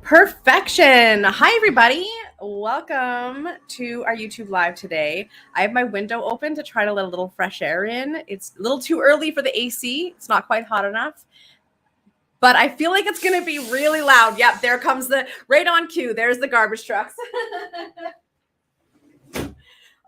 Perfection. Hi, everybody. Welcome to our YouTube Live today. I have my window open to try to let a little fresh air in. It's a little too early for the AC. It's not quite hot enough, but I feel like it's going to be really loud. Yep, there comes right on cue. There's the garbage trucks.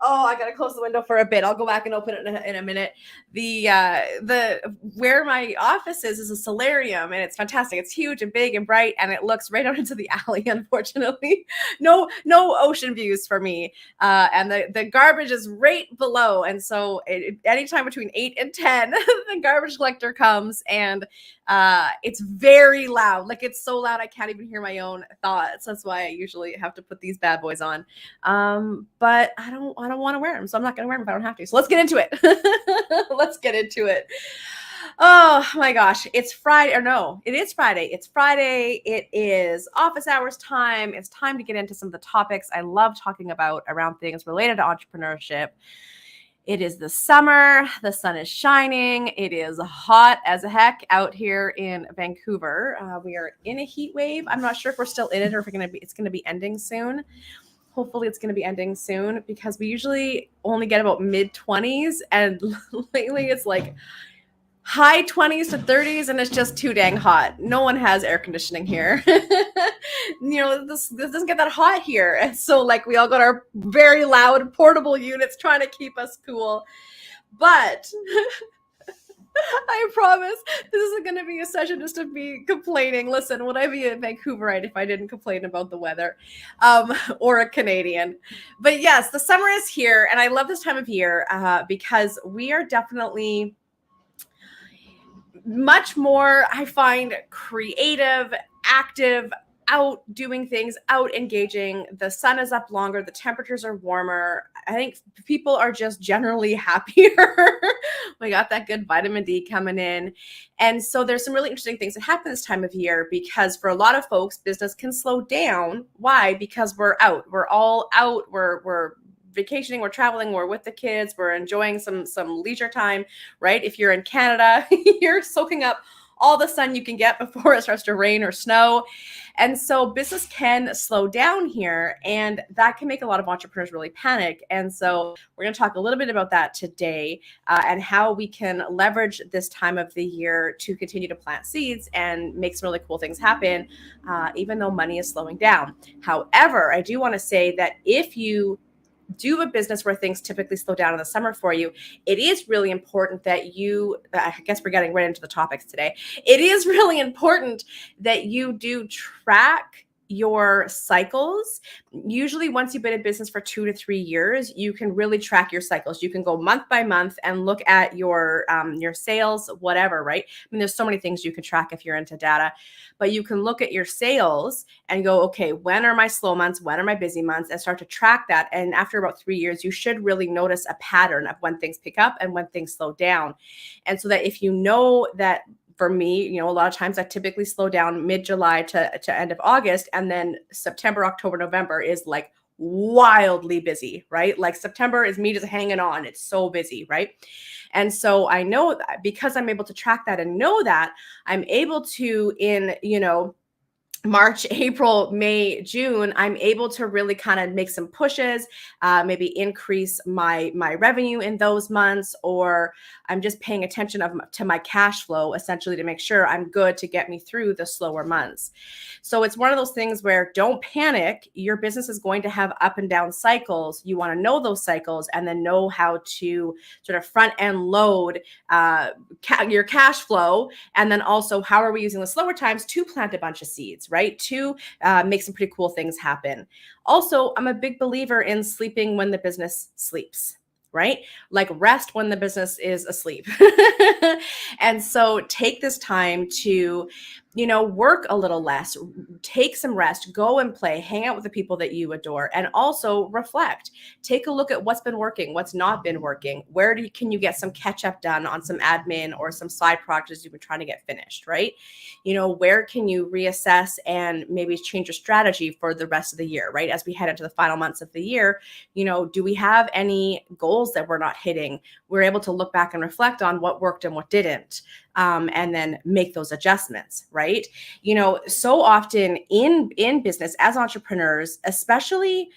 Oh, I gotta close the window for a bit. I'll go back and open it in a minute. Where my office is a solarium, and it's fantastic. It's huge and big and bright, and it looks right out into the alley. Unfortunately, no ocean views for me. And the garbage is right below, and so anytime between 8 and 10, the garbage collector comes, and it's very loud. Like, it's so loud I can't even hear my own thoughts. That's why I usually have to put these bad boys on. But I don't want to wear them, so I'm not going to wear them if I don't have to. So let's get into it. Let's get into it. Oh my gosh, it's Friday, or no, it is Friday. It's Friday. It is office hours time. It's time to get into some of the topics I love talking about around things related to entrepreneurship. It is the summer. The sun is shining. It is hot as heck out here in Vancouver. We are in a heat wave. I'm not sure if we're still in it or if it's going to be ending soon. Hopefully it's going to be ending soon, because we usually only get about mid-20s, and lately it's like high 20s to 30s, and it's just too dang hot. No one has air conditioning here. This doesn't get that hot here. And so, like, we all got our very loud portable units trying to keep us cool. But I promise this isn't going to be a session just to be complaining. Listen, would I be a Vancouverite if I didn't complain about the weather, or a Canadian? But yes, the summer is here, and I love this time of year because we are definitely much more, I find, creative, active, out doing things, out engaging. The sun is up longer. The temperatures are warmer. I think people are just generally happier. We got that good vitamin D coming in. And so there's some really interesting things that happen this time of year, because for a lot of folks, business can slow down. Why? Because we're out. We're all out. We're vacationing, we're traveling, we're with the kids, we're enjoying some leisure time, right? If you're in Canada, you're soaking up all the sun you can get before it starts to rain or snow. And so business can slow down here, and that can make a lot of entrepreneurs really panic. And so we're going to talk a little bit about that today, and how we can leverage this time of the year to continue to plant seeds and make some really cool things happen, even though money is slowing down. However, I do want to say that if you do a business where things typically slow down in the summer for you, it is really important that I guess we're getting right into the topics today. It is really important that you do track your cycles. Usually once you've been in business for 2 to 3 years, you can really track your cycles. You can go month by month and look at your sales, whatever, right? I mean, there's so many things you can track if you're into data, but you can look at your sales and go, okay, when are my slow months? When are my busy months? And start to track that. And after about 3 years, you should really notice a pattern of when things pick up and when things slow down. And so that if you know that, for me, a lot of times I typically slow down mid-July to end of August, and then September, October, November is like wildly busy, right? Like September is me just hanging on. It's so busy, right? And so I know that because I'm able to track that and know that, I'm able to, in, March, April, May, June, I'm able to really kind of make some pushes, maybe increase my revenue in those months, or I'm just paying attention to my cash flow, essentially, to make sure I'm good to get me through the slower months. So it's one of those things where don't panic. Your business is going to have up and down cycles. You want to know those cycles and then know how to sort of front end load your cash flow. And then also, how are we using the slower times to plant a bunch of seeds, right? To make some pretty cool things happen. Also, I'm a big believer in sleeping when the business sleeps, right? Like, rest when the business is asleep. And so take this time to, work a little less, take some rest, go and play, hang out with the people that you adore, and also reflect. Take a look at what's been working, what's not been working. Where can you get some catch up done on some admin or some side projects you've been trying to get finished, right? Where can you reassess and maybe change your strategy for the rest of the year, right? As we head into the final months of the year, do we have any goals that we're not hitting? We're able to look back and reflect on what worked and what didn't. and then make those adjustments, right? So often in business as entrepreneurs, especially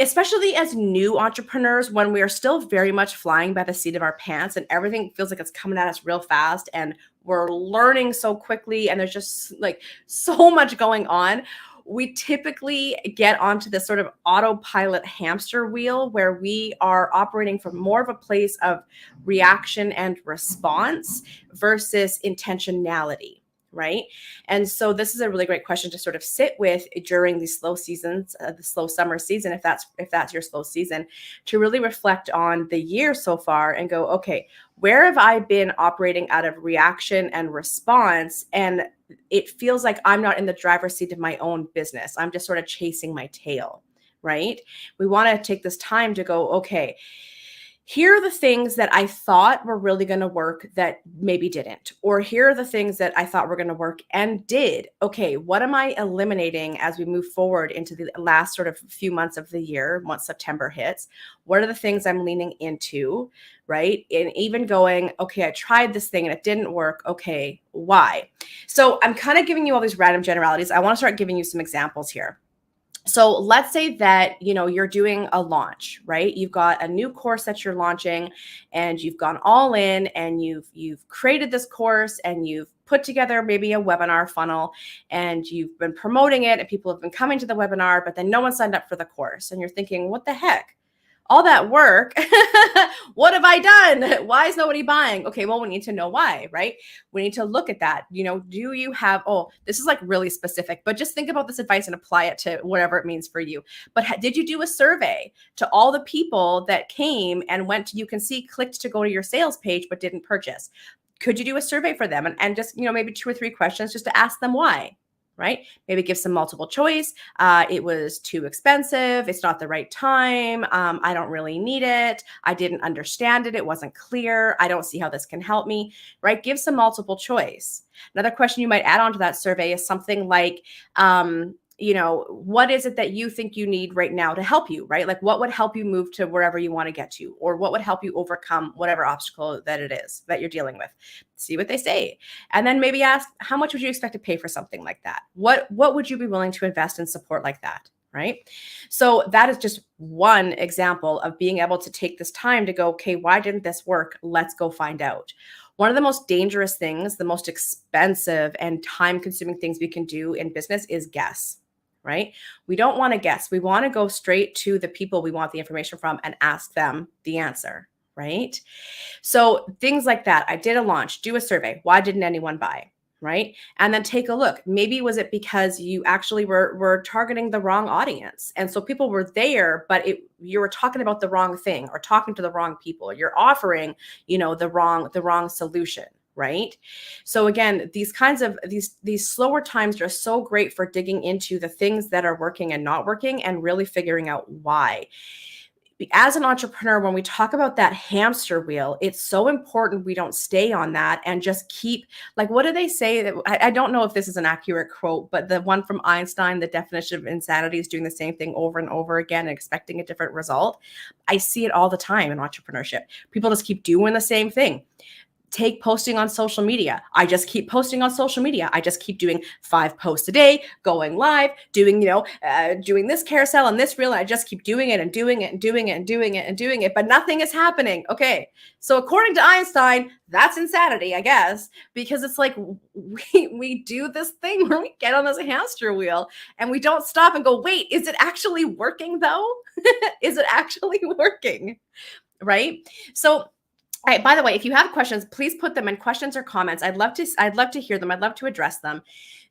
as new entrepreneurs, when we are still very much flying by the seat of our pants and everything feels like it's coming at us real fast and we're learning so quickly and there's just like so much going on, we typically get onto this sort of autopilot hamster wheel where we are operating from more of a place of reaction and response versus intentionality. Right. And so this is a really great question to sort of sit with during these slow seasons, the slow summer season, if that's your slow season, to really reflect on the year so far and go, okay, where have I been operating out of reaction and response? And it feels like I'm not in the driver's seat of my own business. I'm just sort of chasing my tail, right? We want to take this time to go, okay, here are the things that I thought were really going to work that maybe didn't, or here are the things that I thought were going to work and did. Okay, what am I eliminating as we move forward into the last sort of few months of the year, once September hits? What are the things I'm leaning into, right? And even going, okay, I tried this thing and it didn't work. Okay, why? So I'm kind of giving you all these random generalities. I want to start giving you some examples here. So let's say that, you're doing a launch, right? You've got a new course that you're launching and you've gone all in and you've created this course and you've put together maybe a webinar funnel and you've been promoting it and people have been coming to the webinar, but then no one signed up for the course. And you're thinking, what the heck? All that work, what have I done? Why is nobody buying? Okay, well, we need to know why, right? We need to look at that. Do you have, this is like really specific, but just think about this advice and apply it to whatever it means for you. But did you do a survey to all the people that came and clicked to go to your sales page, but didn't purchase? Could you do a survey for them and just, maybe 2 or 3 questions just to ask them why? Right? Maybe give some multiple choice. It was too expensive. It's not the right time. I don't really need it. I didn't understand it. It wasn't clear. I don't see how this can help me, right? Give some multiple choice. Another question you might add on to that survey is something like, what is it that you think you need right now to help you, right? Like what would help you move to wherever you want to get to, or what would help you overcome whatever obstacle that it is that you're dealing with. See what they say. And then maybe ask, how much would you expect to pay for something like that? What would you be willing to invest in support like that? Right? So that is just one example of being able to take this time to go, okay, why didn't this work? Let's go find out. One of the most dangerous things, the most expensive and time-consuming things we can do in business is guess. Right? We don't want to guess. We want to go straight to the people we want the information from and ask them the answer, right? So things like that. I did a launch, do a survey. Why didn't anyone buy? Right? And then take a look. Maybe was it because you actually were targeting the wrong audience? And so people were there, but you were talking about the wrong thing or talking to the wrong people. You're offering, the wrong solution. Right? So again, these kinds of these slower times are so great for digging into the things that are working and not working and really figuring out why. As an entrepreneur, when we talk about that hamster wheel, it's so important we don't stay on that and just keep, like, what do they say? That I don't know if this is an accurate quote, but the one from Einstein, the definition of insanity is doing the same thing over and over again and expecting a different result. I see it all the time in entrepreneurship. People just keep doing the same thing. Take posting on social media. I just keep posting on social media. I just keep doing 5 posts a day, going live, doing, doing this carousel and this reel. And I just keep doing it and doing it and doing it and doing it and doing it, but nothing is happening. Okay. So according to Einstein, that's insanity, I guess, because it's like we do this thing where we get on this hamster wheel and we don't stop and go, wait, is it actually working though? Is it actually working? Right? So all right, by the way, if you have questions, please put them in questions or comments. I'd love to hear them. I'd love to address them.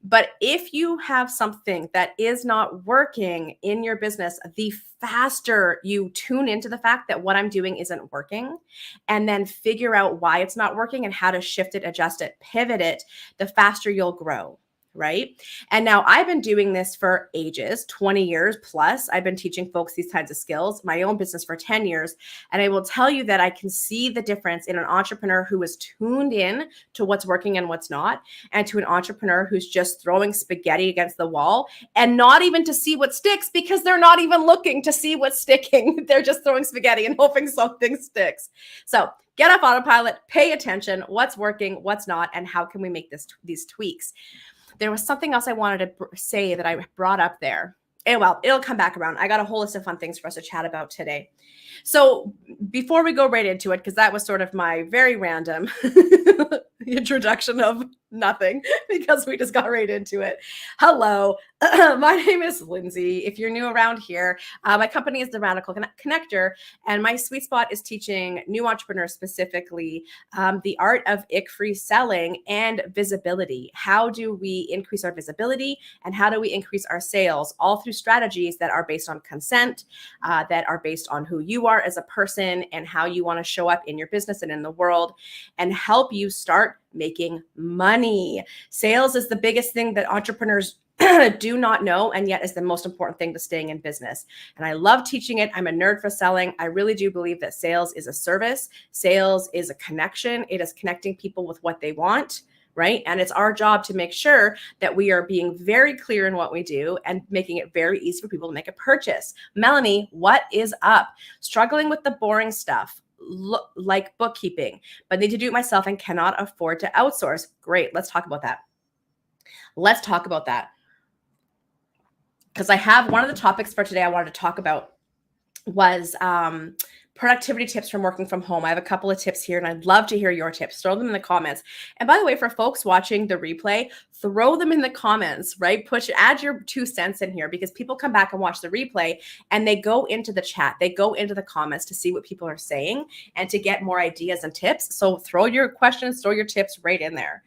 But if you have something that is not working in your business, the faster you tune into the fact that what I'm doing isn't working and then figure out why it's not working and how to shift it, adjust it, pivot it, the faster you'll grow. right? And now I've been doing this for ages, 20 years plus. I've been teaching folks these kinds of skills, my own business for 10 years. And I will tell you that I can see the difference in an entrepreneur who is tuned in to what's working and what's not, and to an entrepreneur who's just throwing spaghetti against the wall and not even to see what sticks, because they're not even looking to see what's sticking. They're just throwing spaghetti and hoping something sticks. So get off autopilot, pay attention, what's working, what's not, and how can we make these tweaks. There was something else I wanted to say that I brought up there. And well, it'll come back around. I got a whole list of fun things for us to chat about today. So before we go right into it, because that was sort of my very random introduction of nothing, because we just got right into it. Hello, my name is Lindsay. If you're new around here, my company is the Radical Connector, and my sweet spot is teaching new entrepreneurs specifically the art of ick-free selling and visibility. How do we increase our visibility, and how do we increase our sales, all through strategies that are based on consent, that are based on who you are as a person and how you want to show up in your business and in the world, and help you start making money. Sales is the biggest thing that entrepreneurs do not know, and yet is the most important thing to staying in business. And I love teaching it. I'm a nerd for selling. I really do believe that sales is a service. Sales is a connection. It is connecting people with what they want, right? And it's our job to make sure that we are being very clear in what we do and making it very easy for people to make a purchase. Melanie, what is up? Struggling with the boring stuff, like bookkeeping, but need to do it myself and cannot afford to outsource. Great. Let's talk about that. Let's talk about that. Because I have one of the topics for today I wanted to talk about was productivity tips from working from home. I have a couple of tips here, and I'd love to hear your tips. Throw them in the comments. And by the way, for folks watching the replay, throw them in the comments, right? Add your 2 cents in here, because people come back and watch the replay and they go into the chat. They go into the comments to see what people are saying and to get more ideas and tips. So throw your questions, throw your tips right in there.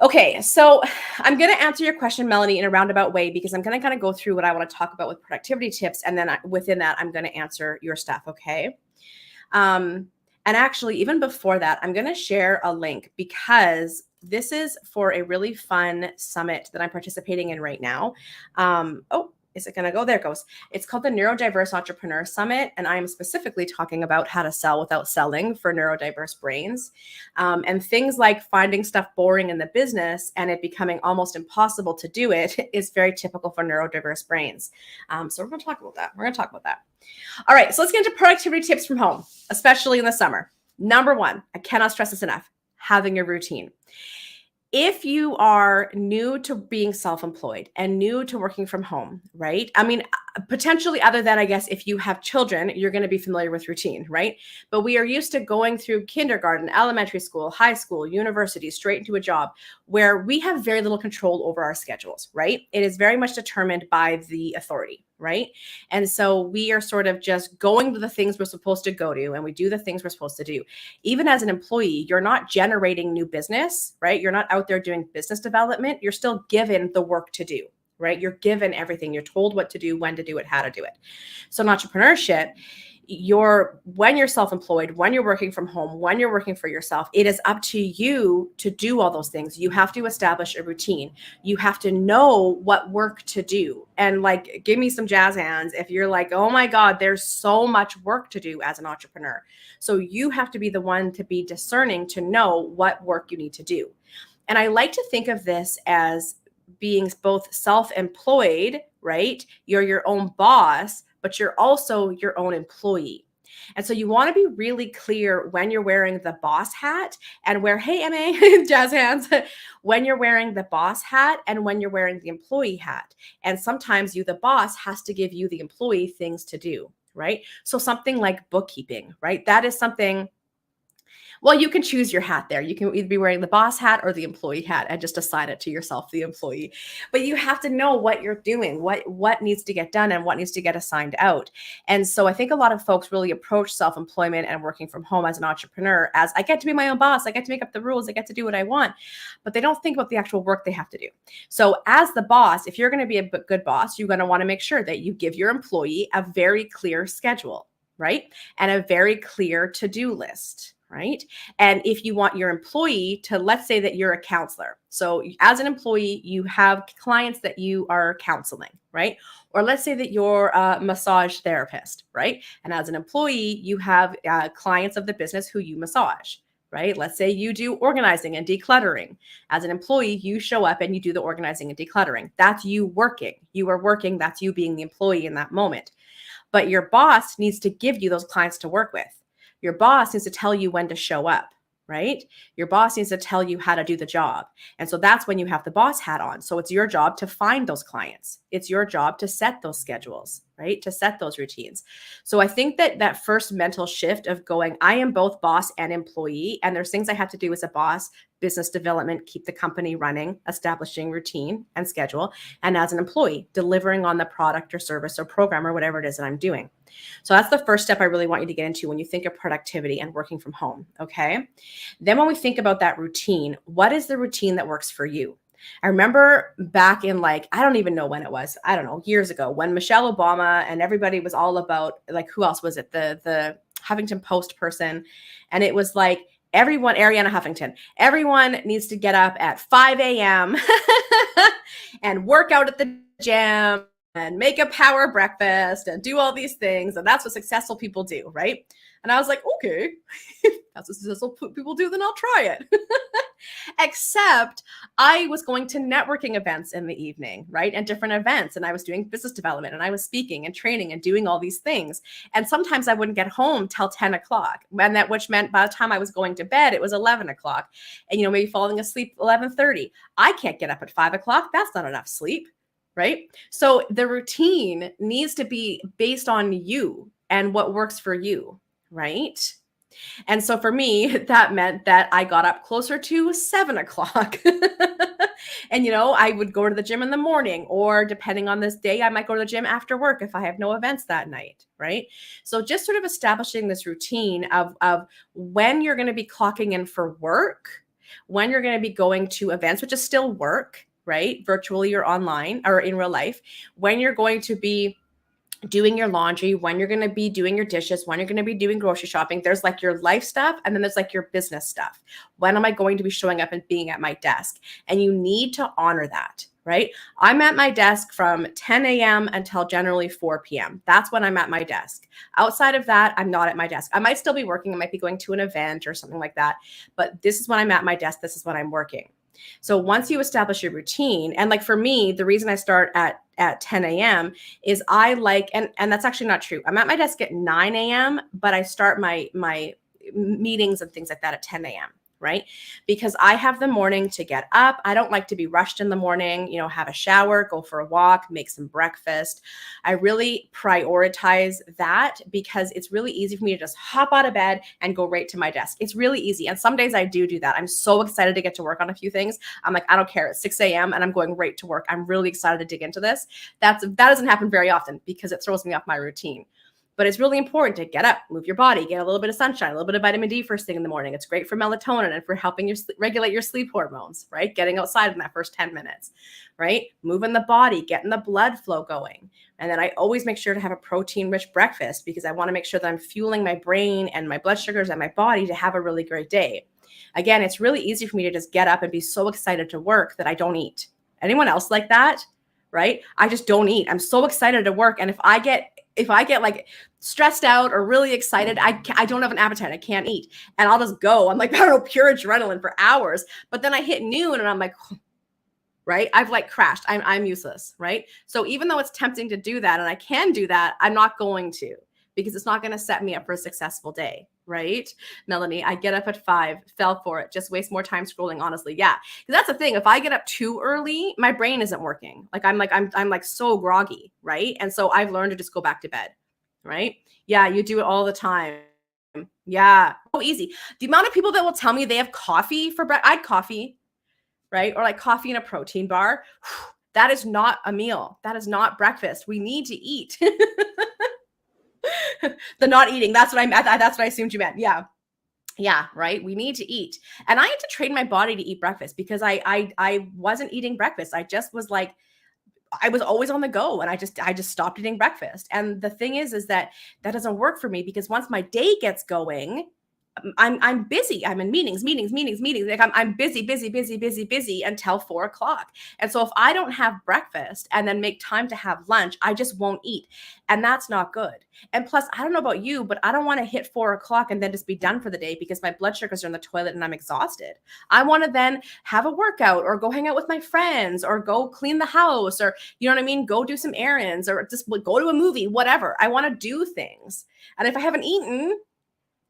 Okay, so I'm going to answer your question, Melanie, in a roundabout way, because I'm going to kind of go through what I want to talk about with productivity tips. And then within that, I'm going to answer your stuff. Okay. And actually, even before that, I'm going to share a link, because this is for a really fun summit that I'm participating in right now. Is it going to go? There it goes. It's called the Neurodiverse Entrepreneur Summit. And I am specifically talking about how to sell without selling for neurodiverse brains. And things like finding stuff boring in the business and it becoming almost impossible to do it is very typical for neurodiverse brains. So we're going to talk about that. All right. So let's get into productivity tips from home, especially in the summer. Number 1, I cannot stress this enough, having a routine. If you are new to being self-employed and new to working from home, right? I mean, potentially, other than, I guess, if you have children, you're going to be familiar with routine, right? But we are used to going through kindergarten, elementary school, high school, university, straight into a job where we have very little control over our schedules, right? It is very much determined by the authority, right? And so we are sort of just going to the things we're supposed to go to, and we do the things we're supposed to do. Even as an employee, you're not generating new business, right? You're not out there doing business development. You're still given the work to do, right? You're given everything. You're told what to do, when to do it, how to do it. So in entrepreneurship, when you're self-employed, when you're working from home, when you're working for yourself, it is up to you to do all those things. You have to establish a routine. You have to know what work to do. And like, give me some jazz hands if you're like, oh my God, there's so much work to do as an entrepreneur. So you have to be the one to be discerning to know what work you need to do. And I like to think of this as being both self-employed, right? You're your own boss, but you're also your own employee. And so you want to be really clear when you're wearing the boss hat and hey, MA, jazz hands, when you're wearing the boss hat and when you're wearing the employee hat. And sometimes you, the boss, has to give you, the employee, things to do, right? So something like bookkeeping, right? That is something. Well, you can choose your hat there. You can either be wearing the boss hat or the employee hat and just assign it to yourself, the employee. But you have to know what you're doing, what needs to get done and what needs to get assigned out. And so I think a lot of folks really approach self-employment and working from home as an entrepreneur as, I get to be my own boss. I get to make up the rules. I get to do what I want. But they don't think about the actual work they have to do. So as the boss, if you're going to be a good boss, you're going to want to make sure that you give your employee a very clear schedule, right? And a very clear to-do list. right? And if you want your employee to, let's say that you're a counselor. So as an employee, you have clients that you are counseling, right? Or let's say that you're a massage therapist, right? And as an employee, you have clients of the business who you massage, right? Let's say you do organizing and decluttering. As an employee, you show up and you do the organizing and decluttering. That's you working. You are working. That's you being the employee in that moment. But your boss needs to give you those clients to work with. Your boss needs to tell you when to show up, right? Your boss needs to tell you how to do the job. And so that's when you have the boss hat on. So it's your job to find those clients. It's your job to set those schedules, right? To set those routines. So I think that that first mental shift of going, I am both boss and employee, and there's things I have to do as a boss, business development, keep the company running, establishing routine and schedule, and as an employee, delivering on the product or service or program or whatever it is that I'm doing. So that's the first step I really want you to get into when you think of productivity and working from home, okay? Then when we think about that routine, what is the routine that works for you? I remember back in like, I don't even know when it was, I don't know, years ago, when Michelle Obama and everybody was all about, like, who else was it? The Huffington Post person. And it was like, everyone, Ariana Huffington, everyone needs to get up at 5 a.m. and work out at the gym and make a power breakfast and do all these things. And that's what successful people do, right? And I was like, okay, that's what successful people do, then I'll try it. Except I was going to networking events in the evening, right? And different events. And I was doing business development and I was speaking and training and doing all these things. And sometimes I wouldn't get home till 10 o'clock. And that, which meant by the time I was going to bed, it was 11 o'clock. And, maybe falling asleep 11:30. I can't get up at 5 o'clock. That's not enough sleep, right? So the routine needs to be based on you and what works for you, right? And so for me, that meant that I got up closer to 7 o'clock. And, I would go to the gym in the morning, or depending on this day, I might go to the gym after work if I have no events that night, right? So just sort of establishing this routine of when you're going to be clocking in for work, when you're going to be going to events, which is still work, right? Virtually or online or in real life, when you're going to be doing your laundry, when you're going to be doing your dishes, when you're going to be doing grocery shopping. There's like your life stuff, and then there's like your business stuff. When am I going to be showing up and being at my desk? And you need to honor that, right? I'm at my desk from 10 a.m. until generally 4 p.m. That's when I'm at my desk. Outside of that, I'm not at my desk. I might still be working. I might be going to an event or something like that. But this is when I'm at my desk. This is when I'm working. So once you establish your routine, and like for me, the reason I start at 10 a.m. is I like, and that's actually not true. I'm at my desk at 9 a.m., but I start my meetings and things like that at 10 a.m., right? Because I have the morning to get up. I don't like to be rushed in the morning, have a shower, go for a walk, make some breakfast. I really prioritize that because it's really easy for me to just hop out of bed and go right to my desk. It's really easy. And some days I do that. I'm so excited to get to work on a few things. I'm like, I don't care. It's 6 a.m. and I'm going right to work. I'm really excited to dig into this. That doesn't happen very often because it throws me off my routine. But it's really important to get up, move your body, get a little bit of sunshine, a little bit of vitamin D first thing in the morning. It's great for melatonin and for helping regulate your sleep hormones, right? Getting outside in that first 10 minutes, right? Moving the body, getting the blood flow going. And then I always make sure to have a protein-rich breakfast because I want to make sure that I'm fueling my brain and my blood sugars and my body to have a really great day. Again, it's really easy for me to just get up and be so excited to work that I don't eat. Anyone else like that? Right? I just don't eat. I'm so excited to work. And if I get like stressed out or really excited, I don't have an appetite. I can't eat. And I'll just go. I'm like, I don't know, pure adrenaline for hours. But then I hit noon and I'm like, right? I've like crashed. I'm useless, right? So even though it's tempting to do that and I can do that, I'm not going to because it's not going to set me up for a successful day, right? Melanie, I get up at 5, fell for it, just waste more time scrolling, honestly. Yeah. Because that's the thing. If I get up too early, my brain isn't working. I'm like so groggy, right? And so I've learned to just go back to bed, right? Yeah, you do it all the time. Yeah. So easy. The amount of people that will tell me they have coffee for breakfast, I had coffee, right? Or like coffee in a protein bar. That is not a meal. That is not breakfast. We need to eat. The not eating. That's what I assumed you meant. Yeah. Yeah. Right. We need to eat. And I had to train my body to eat breakfast because I wasn't eating breakfast. I just was like, I was always on the go and I just stopped eating breakfast. And the thing is that doesn't work for me because once my day gets going, I'm busy. I'm in meetings. Like I'm busy until 4 o'clock. And so if I don't have breakfast and then make time to have lunch, I just won't eat. And that's not good. And plus, I don't know about you, but I don't want to hit 4 o'clock and then just be done for the day because my blood sugars are in the toilet and I'm exhausted. I want to then have a workout or go hang out with my friends or go clean the house or, you know what I mean? Go do some errands or just go to a movie, whatever. I want to do things. And if I haven't eaten,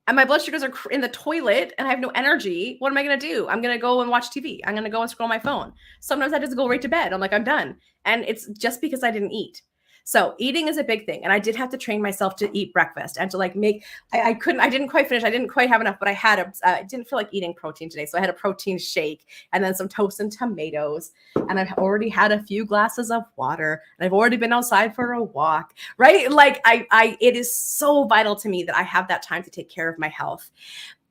and my blood sugars are in the toilet and I have no energy, what am I going to do? I'm going to go and watch TV. I'm going to go and scroll my phone. Sometimes I just go right to bed. I'm like, I'm done. And it's just because I didn't eat. So eating is a big thing. And I did have to train myself to eat breakfast and to like make, I didn't quite finish. I didn't quite have enough, but I didn't feel like eating protein today. So I had a protein shake and then some toast and tomatoes. And I've already had a few glasses of water and I've already been outside for a walk, right? Like it is so vital to me that I have that time to take care of my health.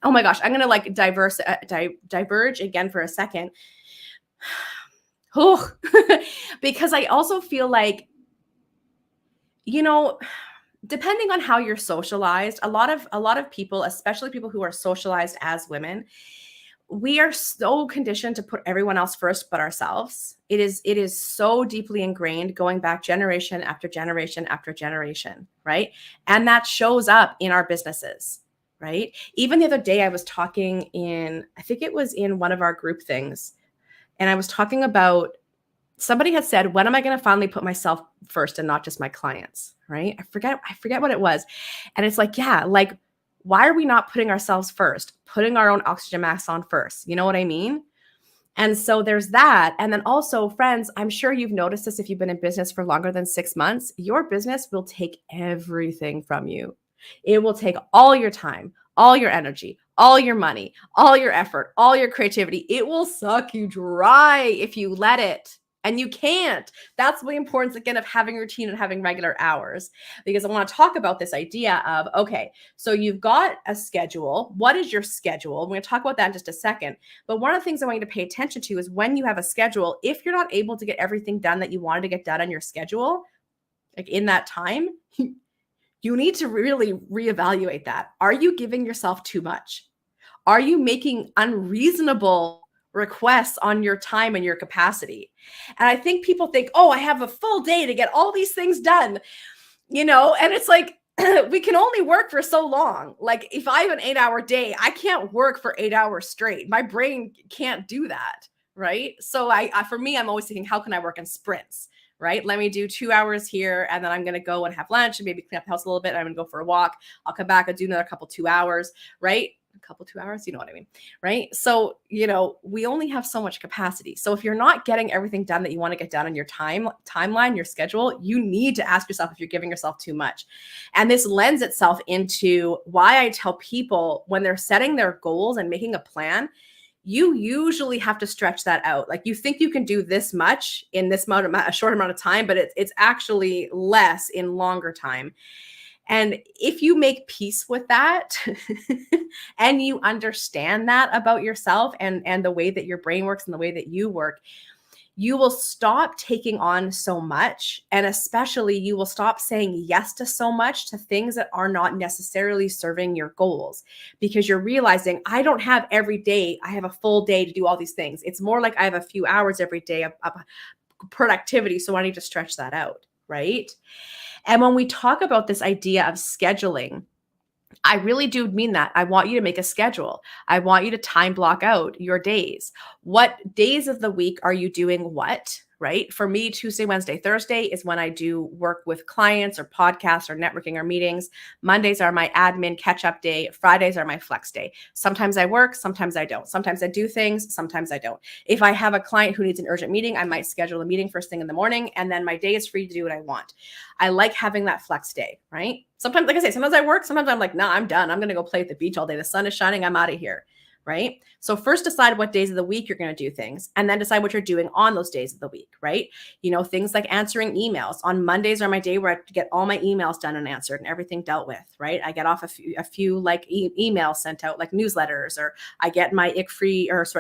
Oh my gosh. I'm going to like diverge again for a second. Because I also feel like, you know, depending on how you're socialized, a lot of people, especially people who are socialized as women, we are so conditioned to put everyone else first but ourselves. It is so deeply ingrained going back generation after generation after generation, right? And that shows up in our businesses, right? Even the other day I was talking I think it was in one of our group things, and I was talking about somebody had said, when am I going to finally put myself first and not just my clients? Right. I forget what it was. And it's like, yeah, like, why are we not putting ourselves first, putting our own oxygen mask on first? You know what I mean? And so there's that. And then also, friends, I'm sure you've noticed this if you've been in business for longer than 6 months, your business will take everything from you. It will take all your time, all your energy, all your money, all your effort, all your creativity. It will suck you dry if you let it. And you can't. That's the importance, again, of having routine and having regular hours. Because I want to talk about this idea of, okay, so you've got a schedule. What is your schedule? We're going to talk about that in just a second. But one of the things I want you to pay attention to is when you have a schedule, if you're not able to get everything done that you wanted to get done on your schedule, like in that time, you need to really reevaluate that. Are you giving yourself too much? Are you making unreasonable requests on your time and your capacity? And I think people think, oh, I have a full day to get all these things done, and it's like, we can only work for so long. Like if I have an 8-hour day, I can't work for 8 hours straight. My brain can't do that. Right. So for me, I'm always thinking, how can I work in sprints? Right. Let me do 2 hours here. And then I'm going to go and have lunch and maybe clean up the house a little bit. I'm going to go for a walk. I'll come back and do another couple 2 hours. Right. A couple 2 hours, you know what I mean, right? So, we only have so much capacity. So if you're not getting everything done that you want to get done on your timeline, your schedule, you need to ask yourself if you're giving yourself too much. And this lends itself into why I tell people when they're setting their goals and making a plan, you usually have to stretch that out. Like you think you can do this much in this a short amount of time, but it's actually less in longer time. And if you make peace with that and you understand that about yourself and the way that your brain works and the way that you work, you will stop taking on so much. And especially you will stop saying yes to so much to things that are not necessarily serving your goals, because you're realizing I don't have every day. I have a full day to do all these things. It's more like I have a few hours every day of productivity. So I need to stretch that out. Right. And when we talk about this idea of scheduling, I really do mean that. I want you to make a schedule. I want you to time block out your days. What days of the week are you doing what? Right? For me, Tuesday, Wednesday, Thursday is when I do work with clients or podcasts or networking or meetings. Mondays are my admin catch-up day. Fridays are my flex day. Sometimes I work, sometimes I don't. Sometimes I do things, sometimes I don't. If I have a client who needs an urgent meeting, I might schedule a meeting first thing in the morning, and then my day is free to do what I want. I like having that flex day, right? Sometimes, like I say, sometimes I work, sometimes I'm like, nah, I'm done. I'm going to go play at the beach all day. The sun is shining. I'm out of here. right? So first decide what days of the week you're going to do things, and then decide what you're doing on those days of the week, right? Things like answering emails. On Mondays are my day where I get all my emails done and answered and everything dealt with, right? I get off a few like emails sent out, like newsletters, or I get my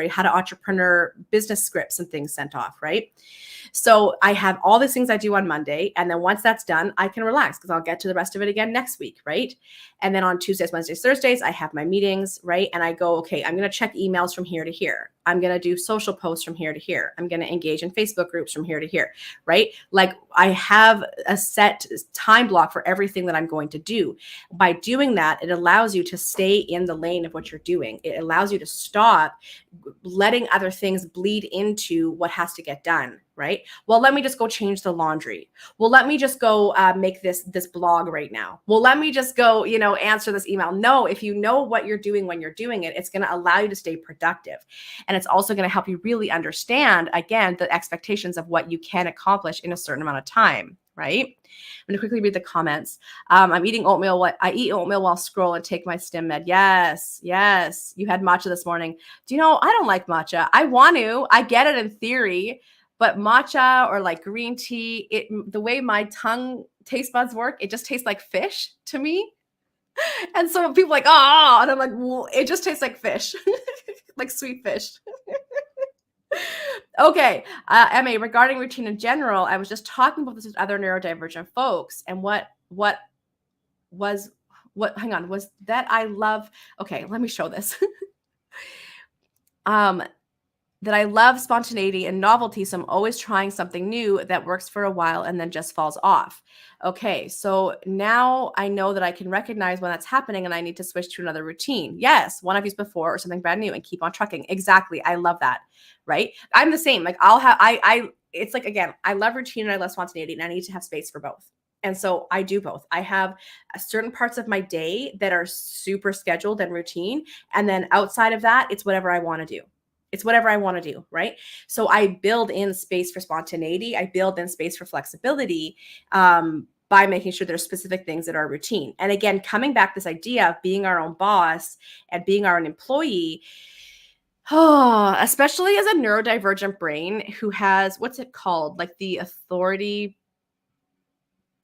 how to entrepreneur business scripts and things sent off, right? So I have all these things I do on Monday. And then once that's done, I can relax because I'll get to the rest of it again next week, right? And then on Tuesdays, Wednesdays, Thursdays, I have my meetings, right? And I go, okay, I'm going to check emails from here to here. I'm going to do social posts from here to here. I'm going to engage in Facebook groups from here to here, right? Like I have a set time block for everything that I'm going to do. By doing that, it allows you to stay in the lane of what you're doing. It allows you to stop letting other things bleed into what has to get done, right? Well, let me just go change the laundry. Well, let me just go make this blog right now. Well, let me just go, answer this email. No, if you know what you're doing when you're doing it, it's going to allow you to stay productive. And it's also going to help you really understand, again, the expectations of what you can accomplish in a certain amount of time, right? I'm going to quickly read the comments. I'm eating oatmeal. I eat oatmeal while scroll and take my stim med. Yes. You had matcha this morning. Do you know, I don't like matcha. I get it in theory, but matcha or like green tea, the way my tongue taste buds work, it just tastes like fish to me. And so people are like, oh, and I'm like, well, it just tastes like fish, like sweet fish. Okay. Emma, regarding routine in general, I was just talking about this with other neurodivergent folks, and was that I love. Okay. Let me show this. That I love spontaneity and novelty. So I'm always trying something new that works for a while and then just falls off. Okay. So now I know that I can recognize when that's happening and I need to switch to another routine. Yes. One I've used before or something brand new and keep on trucking. Exactly. I love that. Right. I'm the same. Like it's like, again, I love routine and I love spontaneity and I need to have space for both. And so I do both. I have certain parts of my day that are super scheduled and routine. And then outside of that, it's whatever I want to do. It's whatever I want to do, right? So I build in space for spontaneity. I build in space for flexibility by making sure there's specific things that are routine. And again, coming back this idea of being our own boss and being our own employee, especially as a neurodivergent brain who has, what's it called? Like the authority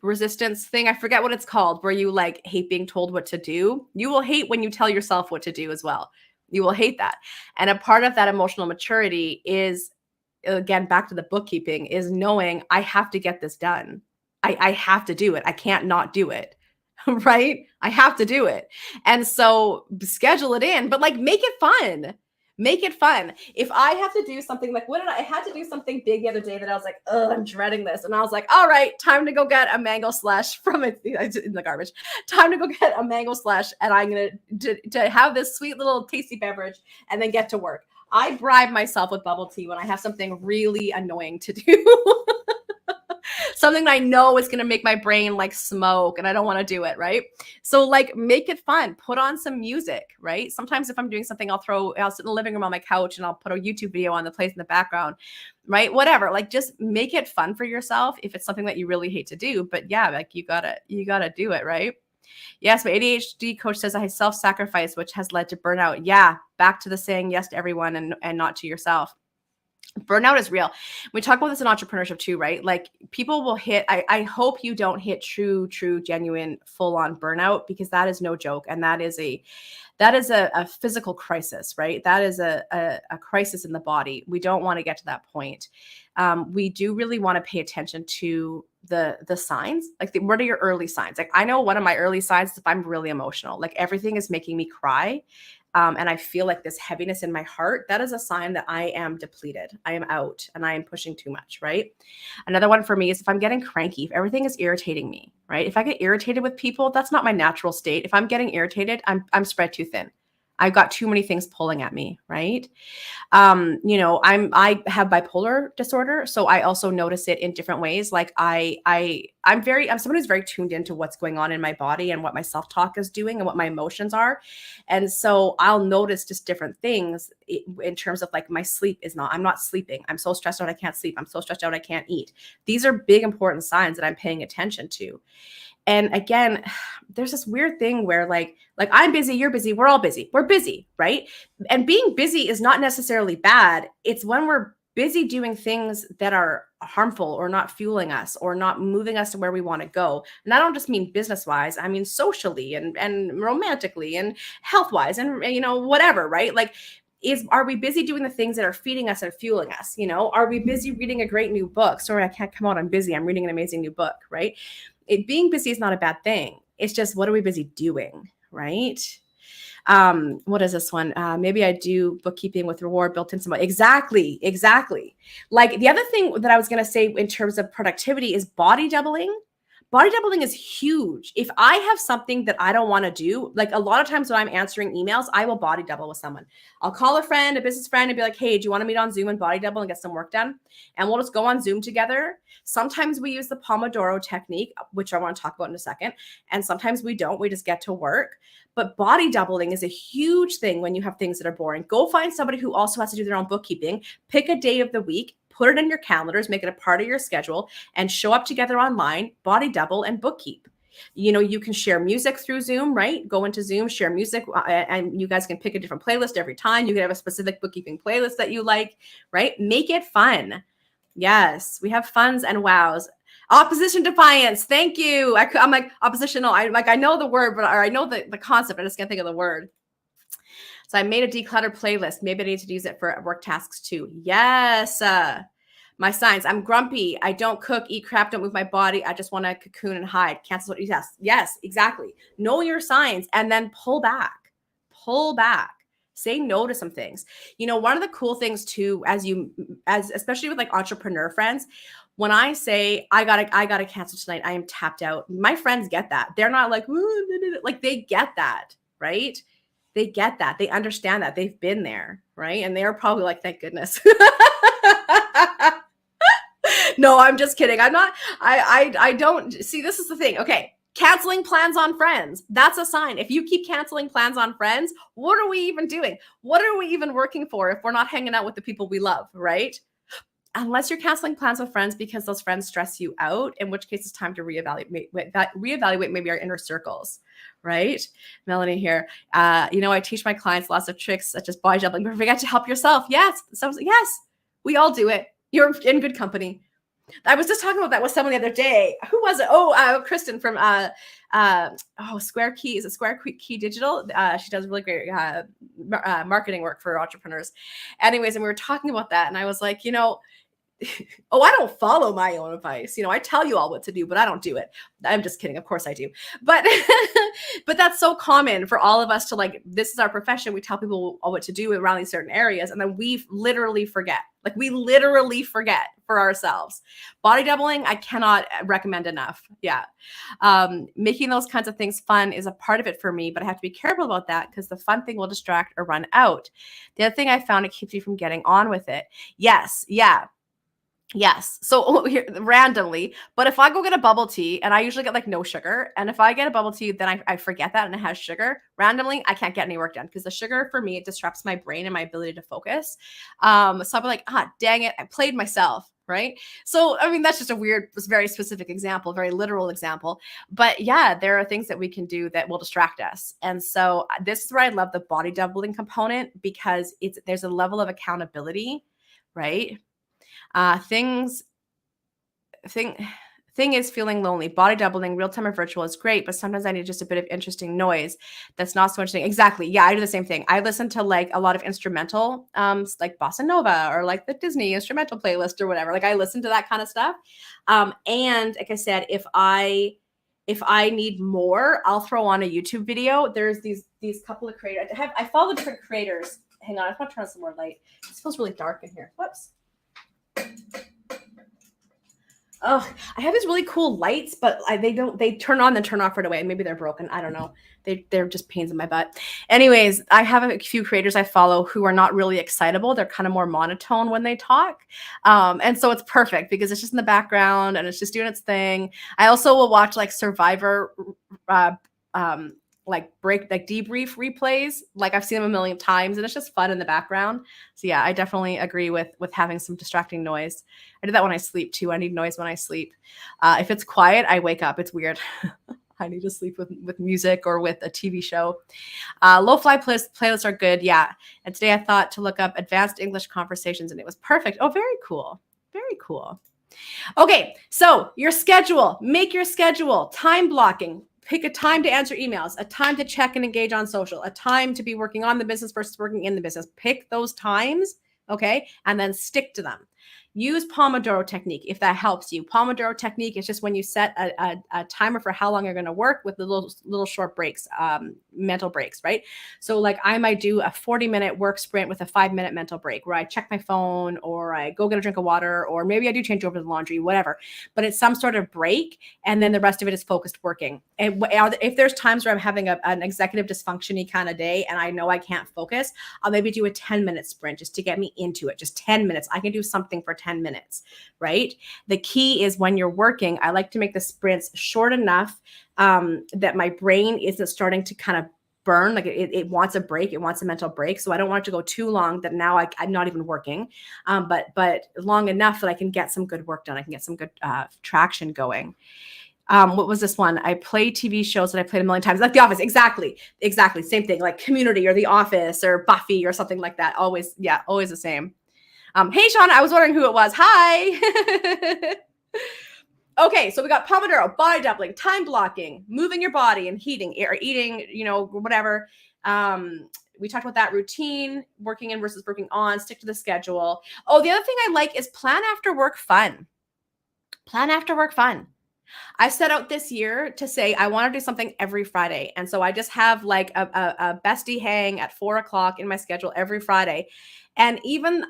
resistance thing. I forget what it's called, where you like hate being told what to do. You will hate when you tell yourself what to do as well. You will hate that. And a part of that emotional maturity is, again, back to the bookkeeping, is knowing I have to get this done. I have to do it. I can't not do it. Right? I have to do it. And so schedule it in, but like make it fun. Make it fun. If I have to do something like, I had to do something big the other day that I was like, oh, I'm dreading this. And I was like, all right, time to go get a mango slush from it in the garbage. Time to go get a mango slush. And I'm going to have this sweet little tasty beverage and then get to work. I bribe myself with bubble tea when I have something really annoying to do. Something that I know is going to make my brain like smoke and I don't want to do it, right? So like make it fun. Put on some music, right? Sometimes if I'm doing something, I'll sit in the living room on my couch and I'll put a YouTube video on that plays in the background, right? Whatever. Like just make it fun for yourself if it's something that you really hate to do. But yeah, like you gotta do it, right? Yes, my ADHD coach says I self-sacrifice, which has led to burnout. Yeah, back to the saying yes to everyone and not to yourself. Burnout is real. We talk about this in entrepreneurship too, right? Like people will hit, I hope you don't hit true, genuine, full-on burnout, because that is no joke. And that is a physical crisis, right? That is a crisis in the body. We don't want to get to that point. We do really want to pay attention to the signs. Like what are your early signs? Like I know one of my early signs is if I'm really emotional, like everything is making me cry. And I feel like this heaviness in my heart, that is a sign that I am depleted. I am out and I am pushing too much, right? Another one for me is if I'm getting cranky, if everything is irritating me, right? If I get irritated with people, that's not my natural state. If I'm getting irritated, I'm spread too thin. I've got too many things pulling at me, right? I have bipolar disorder, so I also notice it in different ways. Like I I'm someone who's very tuned into what's going on in my body and what my self-talk is doing and what my emotions are. And so I'll notice just different things in terms of like my sleep I'm not sleeping. I'm so stressed out I can't sleep. I'm so stressed out I can't eat. These are big, important signs that I'm paying attention to. And again, there's this weird thing where like I'm busy, you're busy, we're all busy. We're busy, right? And being busy is not necessarily bad. It's when we're busy doing things that are harmful or not fueling us or not moving us to where we want to go. And I don't just mean business wise, I mean socially and romantically and health wise and whatever, right? Like are we busy doing the things that are feeding us and fueling us? Are we busy reading a great new book? Sorry, I can't come out. I'm busy. I'm reading an amazing new book, right? Being busy is not a bad thing. It's just, what are we busy doing, right? What is this one? Maybe I do bookkeeping with reward built in somewhere. Exactly. Like the other thing that I was going to say in terms of productivity is body doubling. Body doubling is huge. If I have something that I don't want to do, like a lot of times when I'm answering emails, I will body double with someone. I'll call a friend, a business friend, and be like, hey, do you want to meet on Zoom and body double and get some work done? And we'll just go on Zoom together. Sometimes we use the Pomodoro technique, which I want to talk about in a second. And sometimes we don't. We just get to work. But body doubling is a huge thing when you have things that are boring. Go find somebody who also has to do their own bookkeeping. Pick a day of the week. Put it in your calendars, make it a part of your schedule, and show up together online, body double, and bookkeep. You can share music through Zoom, right? Go into Zoom, share music, and you guys can pick a different playlist every time. You can have a specific bookkeeping playlist that you like, right? Make it fun. Yes, we have funs and wows. Opposition defiance. Thank you. I'm like oppositional. I know the word, but I know the concept. I just can't think of the word. So I made a decluttered playlist. Maybe I need to use it for work tasks too. Yes. My signs. I'm grumpy. I don't cook, eat crap, don't move my body. I just want to cocoon and hide. Cancel what you test. Yes, exactly. Know your signs and then pull back. Pull back. Say no to some things. One of the cool things too, especially with like entrepreneur friends, when I say I gotta cancel tonight, I am tapped out. My friends get that. They're not like, like they get that, right? They get that. They understand that. They've been there, right? And they're probably like, thank goodness. No, I'm just kidding. I'm not, I don't see, this is the thing. Okay. Canceling plans on friends. That's a sign. If you keep canceling plans on friends, what are we even doing? What are we even working for if we're not hanging out with the people we love, right? Unless you're canceling plans with friends because those friends stress you out, in which case it's time to reevaluate maybe our inner circles, right? Melanie here. I teach my clients lots of tricks such as body doubling, but forget to help yourself. Yes. So yes, we all do it. You're in good company. I was just talking about that with someone the other day. Who was it? Oh, Kristen from Square Key. Is it Square Key Digital? She does really great marketing work for entrepreneurs. Anyways, and we were talking about that, and I was like, I don't follow my own advice. I tell you all what to do, but I don't do it. I'm just kidding. Of course I do. But but that's so common for all of us to like, this is our profession. We tell people what to do around these certain areas. And then we literally forget. Like we literally forget for ourselves. Body doubling, I cannot recommend enough. Yeah. Making those kinds of things fun is a part of it for me, but I have to be careful about that because the fun thing will distract or run out. The other thing I found, it keeps you from getting on with it. Yes. Yeah. Yes. So here, randomly, but if I go get a bubble tea and I usually get like no sugar, and if I get a bubble tea, then I forget that and it has sugar, randomly, I can't get any work done because the sugar for me, it disrupts my brain and my ability to focus. So I'll be like, dang it, I played myself. Right. So, I mean, that's just a weird, very specific example, very literal example. But yeah, there are things that we can do that will distract us. And so this is where I love the body doubling component because there's a level of accountability, right? Thing is feeling lonely. Body doubling, real time or virtual is great, but sometimes I need just a bit of interesting noise that's not so interesting. Exactly. Yeah, I do the same thing. I listen to like a lot of instrumental, like bossa nova or like the Disney instrumental playlist or whatever. Like I listen to that kind of stuff. And like I said, if I need more, I'll throw on a YouTube video. There's these couple of creators. I follow different creators. Hang on, I just want to turn on some more light. It feels really dark in here. Whoops. Oh, I have these really cool lights, but they turn on then turn off right away. Maybe they're broken. I don't know. They're just pains in my butt. Anyways, I have a few creators I follow who are not really excitable. They're kind of more monotone when they talk. And so it's perfect because it's just in the background and it's just doing its thing. I also will watch like Survivor, uh, um, like debrief replays. Like I've seen them a million times and it's just fun in the background. So yeah, I definitely agree with having some distracting noise. I do that when I sleep too. I need noise when I sleep. If it's quiet, I wake up. It's weird. I need to sleep with music or with a TV show. Low-fi playlists are good. Yeah. And today I thought to look up advanced English conversations and it was perfect. Oh, very cool. Very cool. Okay. So your schedule, make your schedule, time blocking. Pick a time to answer emails, a time to check and engage on social, a time to be working on the business versus working in the business. Pick those times, okay, and then stick to them. Use Pomodoro technique if that helps you. Pomodoro technique is just when you set a timer for how long you're going to work with the little short breaks, mental breaks, right? So like I might do a 40-minute work sprint with a 5-minute mental break where I check my phone or I go get a drink of water or maybe I do change over the laundry, whatever. But it's some sort of break and then the rest of it is focused working. And if there's times where I'm having an executive dysfunction-y kind of day and I know I can't focus, I'll maybe do a 10-minute sprint just to get me into it. Just 10 minutes. I can do something for 10 minutes, right? The key is when you're working, I like to make the sprints short enough that my brain isn't starting to kind of burn. Like it wants a break. It wants a mental break. So I don't want it to go too long that now I'm not even working, but long enough that I can get some good work done. I can get some good traction going. What was this one? I play TV shows that I played a million times, like The Office. Exactly. Same thing, like Community or The Office or Buffy or something like that. Always the same. Hey, Sean, I was wondering who it was. Hi. Okay, so we got Pomodoro, body doubling, time blocking, moving your body and heating or eating, whatever. We talked about that routine, working in versus working on, stick to the schedule. Oh, the other thing I like is plan after work fun. Plan after work fun. I set out this year to say I want to do something every Friday. And so I just have like a bestie hang at 4:00 in my schedule every Friday. And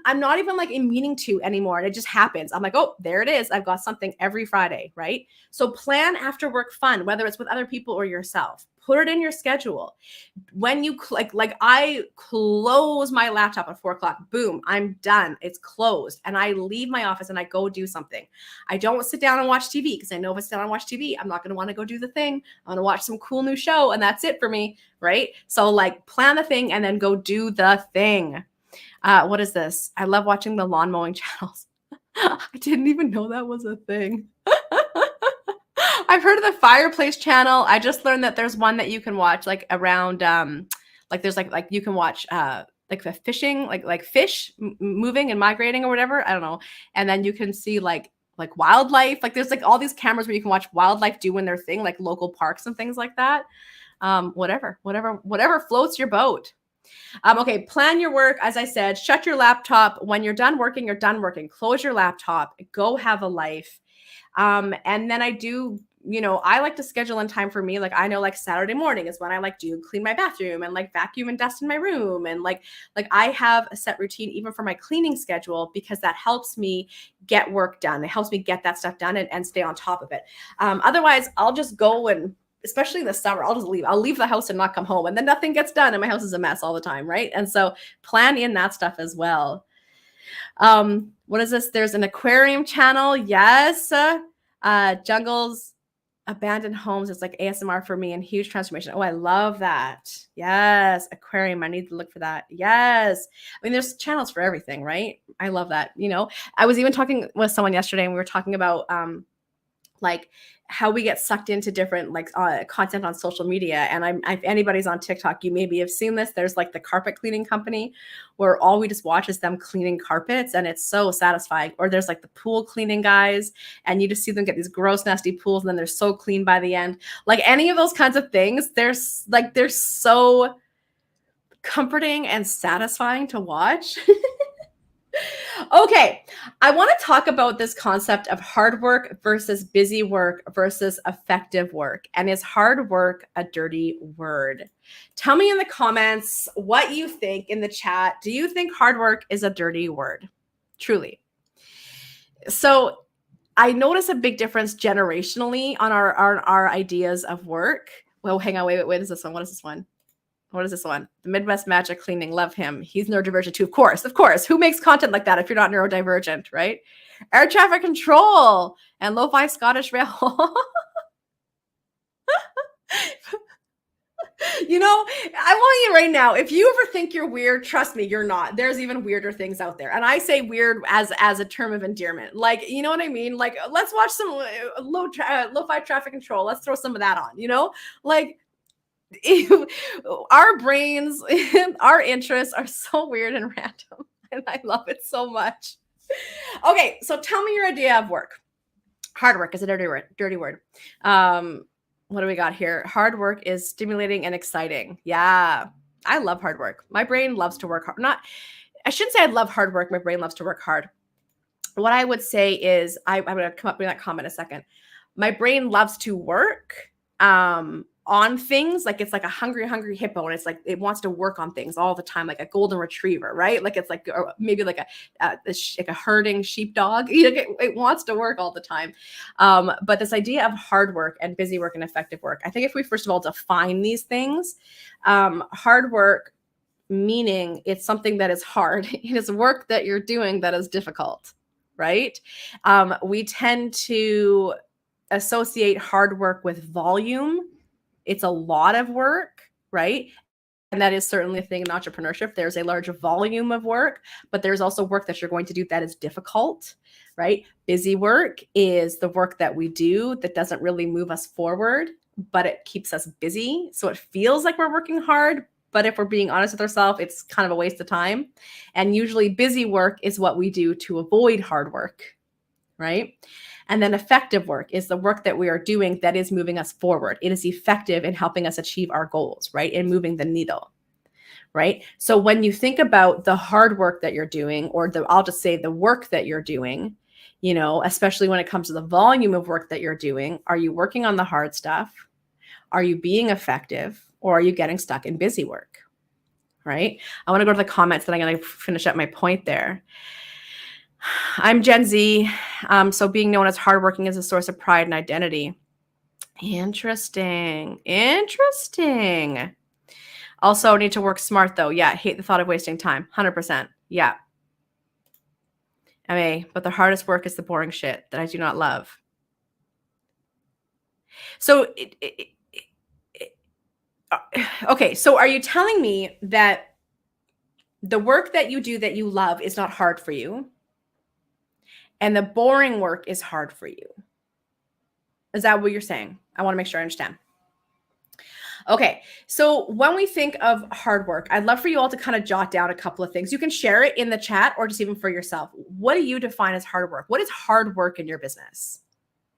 I'm not even like in meaning to anymore. And it just happens. I'm like, oh, there it is. I've got something every Friday, right? So plan after work fun, whether it's with other people or yourself. Put it in your schedule. When you like I close my laptop at 4:00, boom, I'm done. It's closed. And I leave my office and I go do something. I don't sit down and watch TV because I know if I sit down and watch TV, I'm not going to want to go do the thing. I'm going to watch some cool new show and that's it for me, right? So like plan the thing and then go do the thing. What is this? I love watching the lawn mowing channels. I didn't even know that was a thing. I've heard of the fireplace channel. I just learned that there's one that you can watch like around, like there's like you can watch like the fishing, like fish moving and migrating or whatever. I don't know. And then you can see like wildlife. Like there's like all these cameras where you can watch wildlife doing their thing, like local parks and things like that. Whatever floats your boat. Okay, plan your work. As I said, shut your laptop. When you're done working, you're done working. Close your laptop. Go have a life. And then I do, I like to schedule in time for me. Like I know like Saturday morning is when I like to clean my bathroom and like vacuum and dust in my room. And like I have a set routine even for my cleaning schedule because that helps me get work done. It helps me get that stuff done and stay on top of it. Otherwise, I'll just go and especially in the summer, I'll just leave. I'll leave the house and not come home and then nothing gets done and my house is a mess all the time, right? And so plan in that stuff as well. What is this? There's an aquarium channel. Yes. Jungles, abandoned homes. It's like ASMR for me and huge transformation. Oh, I love that. Yes. Aquarium. I need to look for that. Yes. I mean, there's channels for everything, right? I love that. I was even talking with someone yesterday and we were talking about, like how we get sucked into different like content on social media. And if anybody's on TikTok, you maybe have seen this. There's like the carpet cleaning company where all we just watch is them cleaning carpets and it's so satisfying. Or there's like the pool cleaning guys and you just see them get these gross, nasty pools and then they're so clean by the end. Like any of those kinds of things, they're so comforting and satisfying to watch. Okay, I want to talk about this concept of hard work versus busy work versus effective work. And is hard work a dirty word? Tell me in the comments what you think in the chat. Do you think hard work is a dirty word? Truly. So I notice a big difference generationally on our ideas of work. Well, hang on, wait, what is this one? What is this one? What is this one? The Midwest Magic Cleaning, love him. He's neurodivergent too. Of course. Who makes content like that if you're not neurodivergent, right? Air traffic control and lo-fi Scottish rail. You know, I want you right now. If you ever think you're weird, trust me, you're not. There's even weirder things out there. And I say weird as a term of endearment. Like, you know what I mean? Like, let's watch some lo-fi traffic control. Let's throw some of that on, you know? Like, our brains, our interests are so weird and random. And I love it so much. Okay, so tell me your idea of work. Hard work is a dirty word. What do we got here? Hard work is stimulating and exciting. Yeah, I love hard work. My brain loves to work hard. I shouldn't say I love hard work. My brain loves to work hard. What I would say is, I'm going to come up with that comment in a second. My brain loves to work on things. Like, it's like a hungry hippo, and it's like it wants to work on things all the time, like a golden retriever, right? Like, it's like, or maybe like a herding sheepdog. You know, it wants to work all the time. But this idea of hard work and busy work and effective work, I think if we first of all define these things, hard work meaning it's something that is hard. It is work that you're doing that is difficult, right? We tend to associate hard work with volume. It's a lot of work, right? And that is certainly a thing in entrepreneurship. There's a large volume of work, but there's also work that you're going to do that is difficult, right? Busy work is the work that we do that doesn't really move us forward, but it keeps us busy. So it feels like we're working hard, but if we're being honest with ourselves, it's kind of a waste of time. And usually busy work is what we do to avoid hard work, right? And then effective work is the work that we are doing that is moving us forward. It is effective in helping us achieve our goals, right? In moving the needle, right? So when you think about the hard work that you're doing, or I'll just say the work that you're doing, you know, especially when it comes to the volume of work that you're doing, are you working on the hard stuff? Are you being effective? Or are you getting stuck in busy work, right? I want to go to the comments, then I'm going to finish up my point there. I'm Gen Z, so being known as hardworking is a source of pride and identity. Interesting. Also, need to work smart, though. Yeah, hate the thought of wasting time. 100%. Yeah. But the hardest work is the boring shit that I do not love. So, okay, so are you telling me that the work that you do that you love is not hard for you, and the boring work is hard for you? Is that what you're saying? I want to make sure I understand. Okay, so when we think of hard work, I'd love for you all to kind of jot down a couple of things. You can share it in the chat or just even for yourself. What do you define as hard work? What is hard work in your business?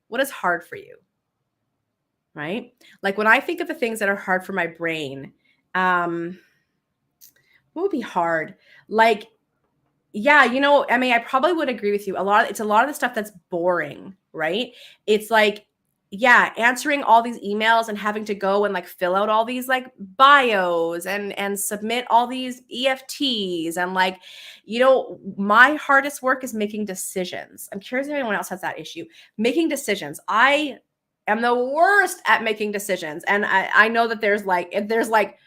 What is hard for you? Right? Like, when I think of the things that are hard for my brain, what would be hard? Like, yeah, you know, I probably would agree with you. It's a lot of the stuff that's boring, right? It's like, yeah, answering all these emails and having to go and like fill out all these like bios and submit all these EFTs, and like, you know, my hardest work is making decisions. I'm curious if anyone else has that issue. Making decisions. I am the worst at making decisions. And I know that there's like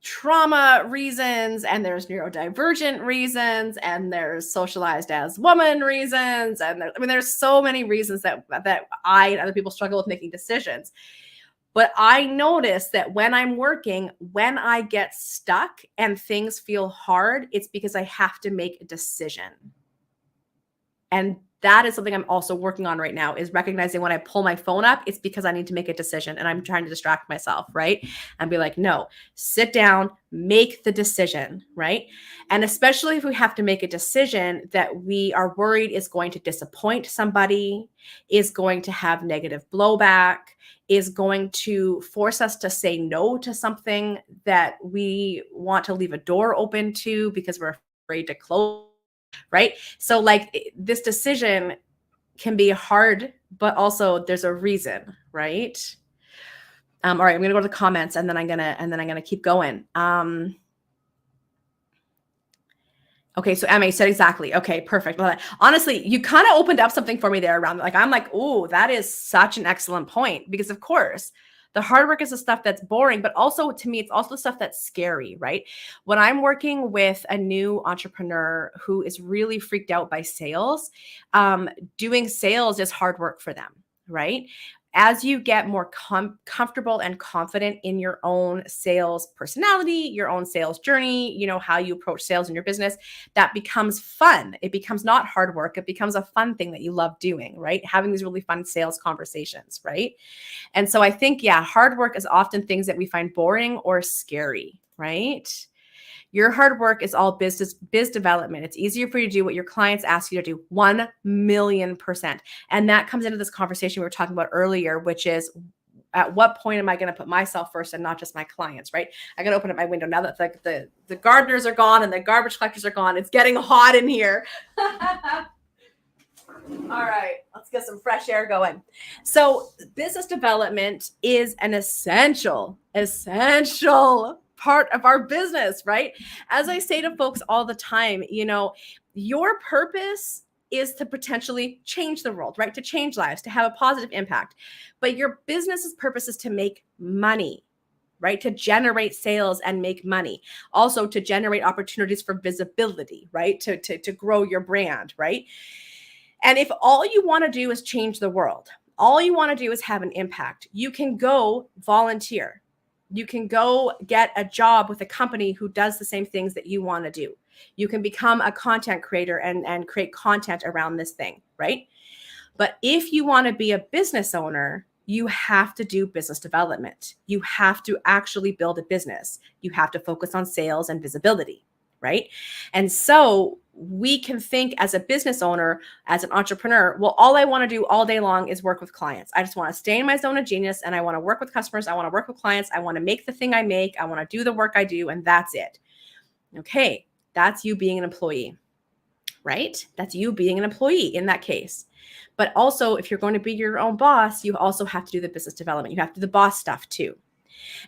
trauma reasons, and there's neurodivergent reasons, and there's socialized as woman reasons, and there's so many reasons that I and other people struggle with making decisions. But I notice that when I'm working, when I get stuck and things feel hard, it's because I have to make a decision. And that is something I'm also working on right now, is recognizing when I pull my phone up, it's because I need to make a decision and I'm trying to distract myself, right? And be like, no, sit down, make the decision, right? And especially if we have to make a decision that we are worried is going to disappoint somebody, is going to have negative blowback, is going to force us to say no to something that we want to leave a door open to because we're afraid to close. Right? So like, this decision can be hard, but also there's a reason, right? All right, I'm gonna go to the comments, and then I'm gonna keep going. Okay, so Emma said exactly. Okay, perfect. Love it. Honestly, you kind of opened up something for me there around like I'm like, oh, that is such an excellent point because of course the hard work is the stuff that's boring, but also to me, it's also the stuff that's scary, right? When I'm working with a new entrepreneur who is really freaked out by sales, doing sales is hard work for them, right? As you get more comfortable and confident in your own sales personality, your own sales journey, you know, how you approach sales in your business, that becomes fun. It becomes not hard work. It becomes a fun thing that you love doing, right? Having these really fun sales conversations, right? And so I think, yeah, hard work is often things that we find boring or scary, right? Your hard work is all biz development. It's easier for you to do what your clients ask you to do 1,000,000%. And that comes into this conversation we were talking about earlier, which is at what point am I going to put myself first and not just my clients, right? I got to open up my window now that the gardeners are gone and the garbage collectors are gone. It's getting hot in here. All right, let's get some fresh air going. So business development is an essential part of our business, right? As I say to folks all the time, you know, your purpose is to potentially change the world, right? To change lives, to have a positive impact. But your business's purpose is to make money, right? To generate sales and make money. Also to generate opportunities for visibility, right? To grow your brand, right? And if all you want to do is change the world, all you want to do is have an impact, you can go volunteer. You can go get a job with a company who does the same things that you want to do. You can become a content creator and create content around this thing, right? But if you want to be a business owner, you have to do business development. You have to actually build a business. You have to focus on sales and visibility, right? And so we can think as a business owner, as an entrepreneur, well, all I want to do all day long is work with clients. I just want to stay in my zone of genius and I want to work with customers. I want to work with clients. I want to make the thing I make. I want to do the work I do. And that's it. Okay. That's you being an employee, right? That's you being an employee in that case. But also, if you're going to be your own boss, you also have to do the business development. You have to do the boss stuff too.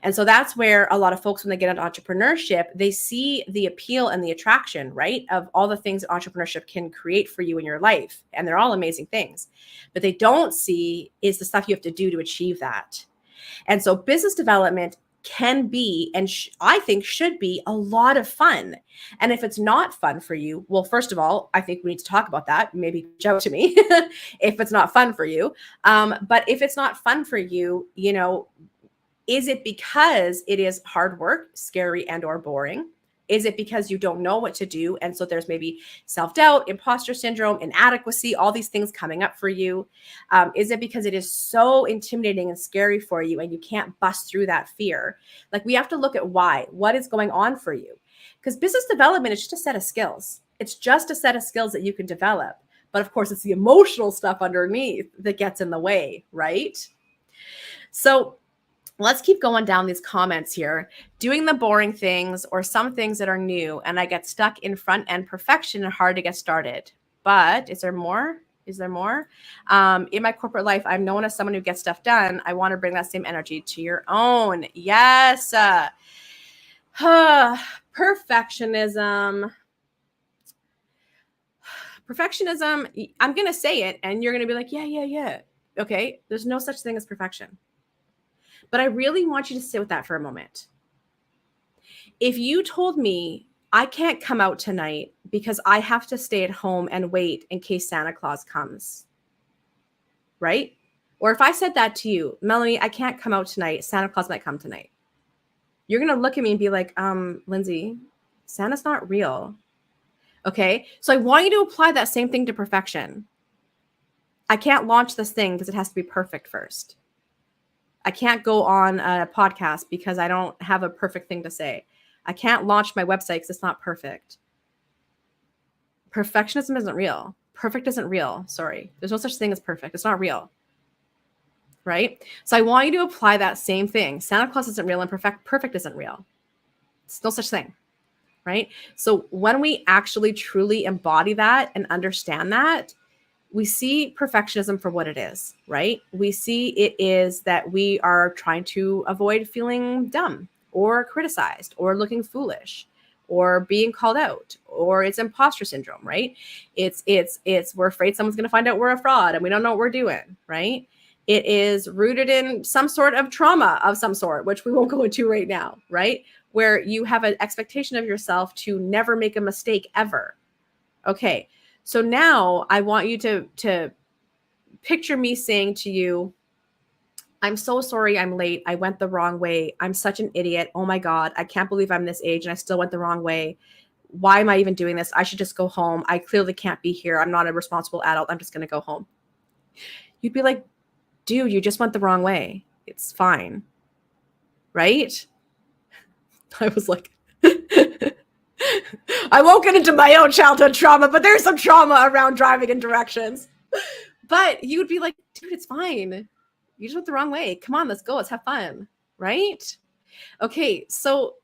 And so that's where a lot of folks, when they get into entrepreneurship, they see the appeal and the attraction, right, of all the things that entrepreneurship can create for you in your life. And they're all amazing things. But they don't see is the stuff you have to do to achieve that. And so business development can be, and I think should be, a lot of fun. And if it's not fun for you, well, first of all, I think we need to talk about that. Maybe reach out to me if it's not fun for you. But if it's not fun for you, you know, is it because it is hard work, scary, and or boring? Is it because you don't know what to do? And so there's maybe self-doubt, imposter syndrome, inadequacy, all these things coming up for you. Is it because it is so intimidating and scary for you and you can't bust through that fear? Like, we have to look at why. What is going on for you? Because business development is just a set of skills. It's just a set of skills that you can develop. But of course, it's the emotional stuff underneath that gets in the way, right? So let's keep going down these comments here. Doing the boring things or some things that are new, and I get stuck in front end perfection and hard to get started. But is there more? Is there more? In my corporate life, I'm known as someone who gets stuff done. I want to bring that same energy to your own. Yes. Perfectionism. Perfectionism. I'm going to say it and you're going to be like, yeah. Okay. There's no such thing as perfection. But I really want you to sit with that for a moment. If you told me I can't come out tonight because I have to stay at home and wait in case Santa Claus comes, right? Or if I said that to you, Melanie, I can't come out tonight. Santa Claus might come tonight. You're going to look at me and be like, Lindsay, Santa's not real. Okay. So I want you to apply that same thing to perfection. I can't launch this thing because it has to be perfect first. I can't go on a podcast because I don't have a perfect thing to say. I can't launch my website because it's not perfect. Perfectionism isn't real. Perfect isn't real. Sorry. There's no such thing as perfect. It's not real. Right? So I want you to apply that same thing. Santa Claus isn't real and perfect isn't real. It's no such thing. Right? So when we actually truly embody that and understand that, we see perfectionism for what it is, right? We see it is that we are trying to avoid feeling dumb or criticized or looking foolish, or being called out, or it's imposter syndrome, right? It's we're afraid someone's going to find out we're a fraud and we don't know what we're doing, right? It is rooted in some sort of trauma of some sort, which we won't go into right now, right? Where you have an expectation of yourself to never make a mistake ever. Okay, so now I want you to picture me saying to you, I'm so sorry I'm late. I went the wrong way. I'm such an idiot. Oh my God, I can't believe I'm this age and I still went the wrong way. Why am I even doing this? I should just go home. I clearly can't be here. I'm not a responsible adult. I'm just going to go home. You'd be like, dude, you just went the wrong way. It's fine. Right? I was like, I won't get into my own childhood trauma, but there's some trauma around driving in directions. But you would be like, dude, it's fine. You just went the wrong way. Come on, let's go. Let's have fun. Right? Okay. So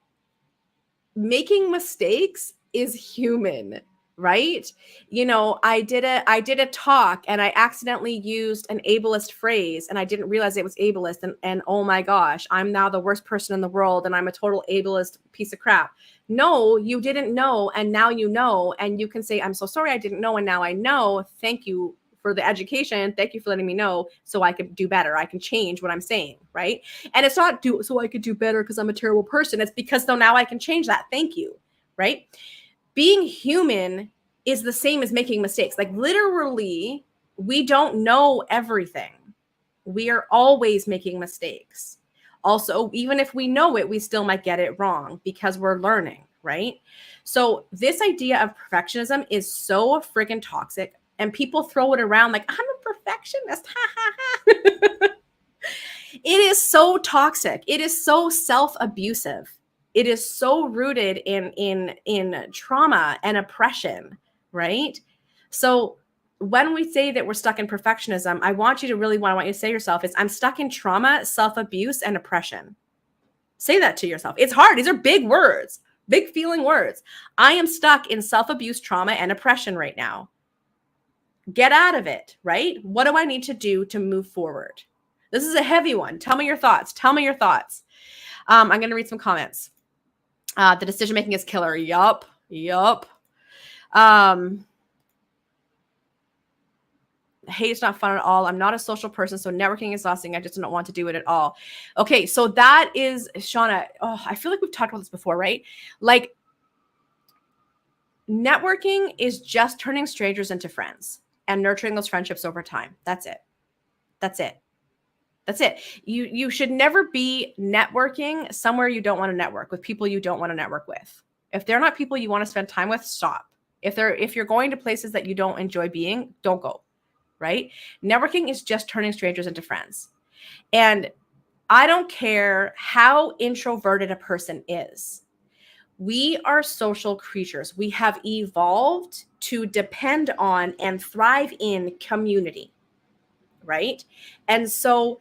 making mistakes is human, right? You know, I did a talk and I accidentally used an ableist phrase and I didn't realize it was ableist. And oh my gosh, I'm now the worst person in the world and I'm a total ableist piece of crap. No, you didn't know. And now you know, and you can say, I'm so sorry I didn't know. And now I know. Thank you for the education. Thank you for letting me know so I can do better. I can change what I'm saying, right? And it's not so I could do better because I'm a terrible person. It's because so now I can change that. Thank you, right? Being human is the same as making mistakes. Like literally, we don't know everything. We are always making mistakes. Also, even if we know it, we still might get it wrong because we're learning, right? So this idea of perfectionism is so friggin' toxic. And people throw it around like, I'm a perfectionist. It is so toxic. It is so self-abusive. It is so rooted in trauma and oppression, right? So when we say that we're stuck in perfectionism, I want you to really, what I want you to say to yourself is, I'm stuck in trauma, self-abuse, and oppression. Say that to yourself. It's hard. These are big words, big feeling words. I am stuck in self-abuse, trauma, and oppression right now. Get out of it, right? What do I need to do to move forward? This is a heavy one. Tell me your thoughts. Tell me your thoughts. I'm going to read some comments. The decision making is killer. Yup. Hey, it's not fun at all. I'm not a social person, so networking is exhausting. I just don't want to do it at all. Okay, so that is, Shauna, I feel like we've talked about this before, right? Like, networking is just turning strangers into friends and nurturing those friendships over time. That's it. You should never be networking somewhere you don't want to network with, people you don't want to network with. If they're not people you want to spend time with, stop. If you're going to places that you don't enjoy being, don't go, right? Networking is just turning strangers into friends. And I don't care how introverted a person is. We are social creatures. We have evolved to depend on and thrive in community, right? And so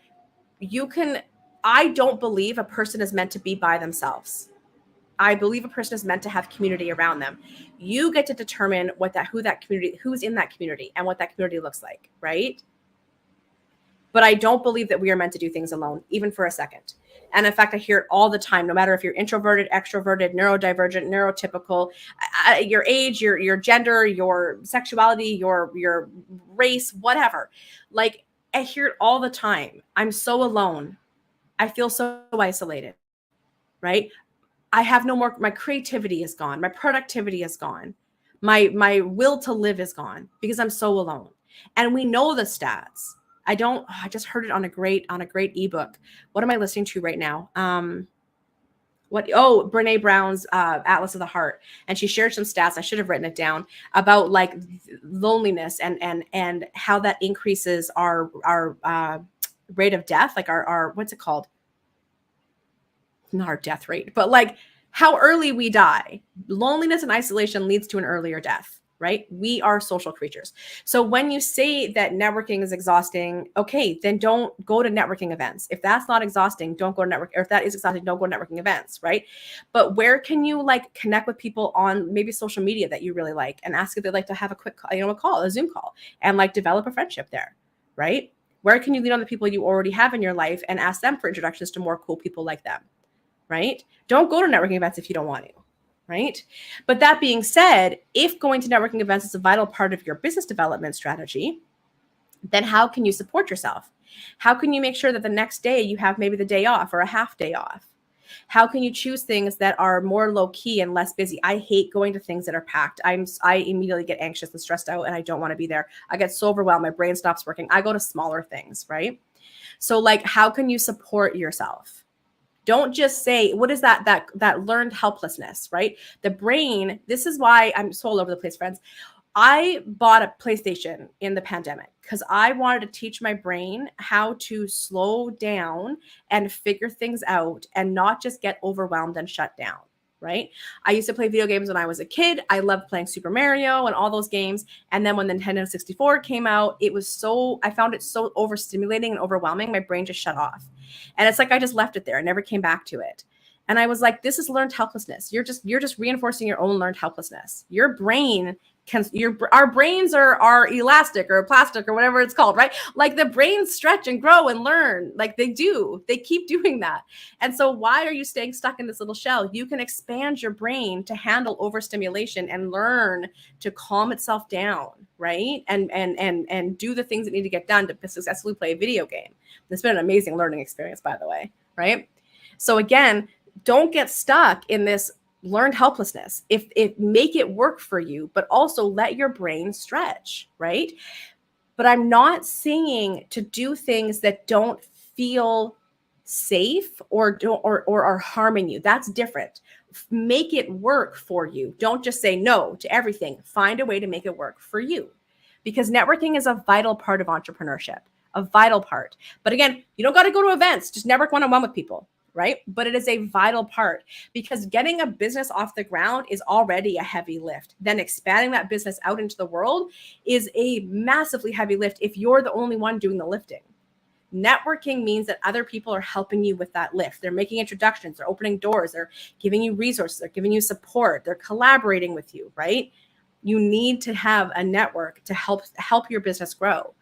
I don't believe a person is meant to be by themselves. I believe a person is meant to have community around them. You get to determine who's in that community and what that community looks like, right? But I don't believe that we are meant to do things alone, even for a second. And in fact, I hear it all the time, no matter if you're introverted, extroverted, neurodivergent, neurotypical, your age, your gender, your sexuality, your race, whatever. Like, I hear it all the time. I'm so alone. I feel so isolated, right? I have no more, my creativity is gone. My productivity is gone. My will to live is gone because I'm so alone. And we know the stats. I just heard it on a great ebook. What am I listening to right now? Brene Brown's Atlas of the Heart. And she shared some stats. I should have written it down about like loneliness and how that increases our rate of death. Like our what's it called? Not our death rate, but like how early we die. Loneliness and isolation leads to an earlier death, right? We are social creatures. So when you say that networking is exhausting, okay, then don't go to networking events. If that's not exhausting, don't go to network. Or if that is exhausting, don't go to networking events, right? But where can you like connect with people on maybe social media that you really like and ask if they'd like to have a quick, a Zoom call and like develop a friendship there, right? Where can you lean on the people you already have in your life and ask them for introductions to more cool people like them? Right? Don't go to networking events if you don't want to, right? But that being said, if going to networking events is a vital part of your business development strategy, then how can you support yourself? How can you make sure that the next day you have maybe the day off or a half day off? How can you choose things that are more low key and less busy? I hate going to things that are packed. I immediately get anxious and stressed out and I don't want to be there. I get so overwhelmed. My brain stops working. I go to smaller things, right? So like, how can you support yourself? Don't just say, what is that learned helplessness, right? The brain, this is why I'm so all over the place, friends. I bought a PlayStation in the pandemic because I wanted to teach my brain how to slow down and figure things out and not just get overwhelmed and shut down, right? I used to play video games when I was a kid. I loved playing Super Mario and all those games. And then when the Nintendo 64 came out, I found it so overstimulating and overwhelming. My brain just shut off. And it's like I just left it there. I never came back to it. And I was like, this is learned helplessness. You're just reinforcing your own learned helplessness. Your brain our brains are elastic or plastic or whatever it's called, right? Like the brains stretch and grow and learn. Like they keep doing that. And so why are you staying stuck in this little shell? You can expand your brain to handle overstimulation and learn to calm itself down, right? And do the things that need to get done to successfully play a video game. It's been an amazing learning experience, by the way, right? So again, don't get stuck in this learned helplessness. If make it work for you, but also let your brain stretch, right? But I'm not saying to do things that don't feel safe or are harming you. That's different. Make it work for you. Don't just say no to everything. Find a way to make it work for you, because networking is a vital part of entrepreneurship, a vital part. But again, you don't got to go to events. Just network one-on-one with people, right? But it is a vital part, because getting a business off the ground is already a heavy lift. Then expanding that business out into the world is a massively heavy lift if you're the only one doing the lifting. Networking means that other people are helping you with that lift. They're making introductions, they're opening doors, they're giving you resources, they're giving you support, they're collaborating with you, right? You need to have a network to help your business grow.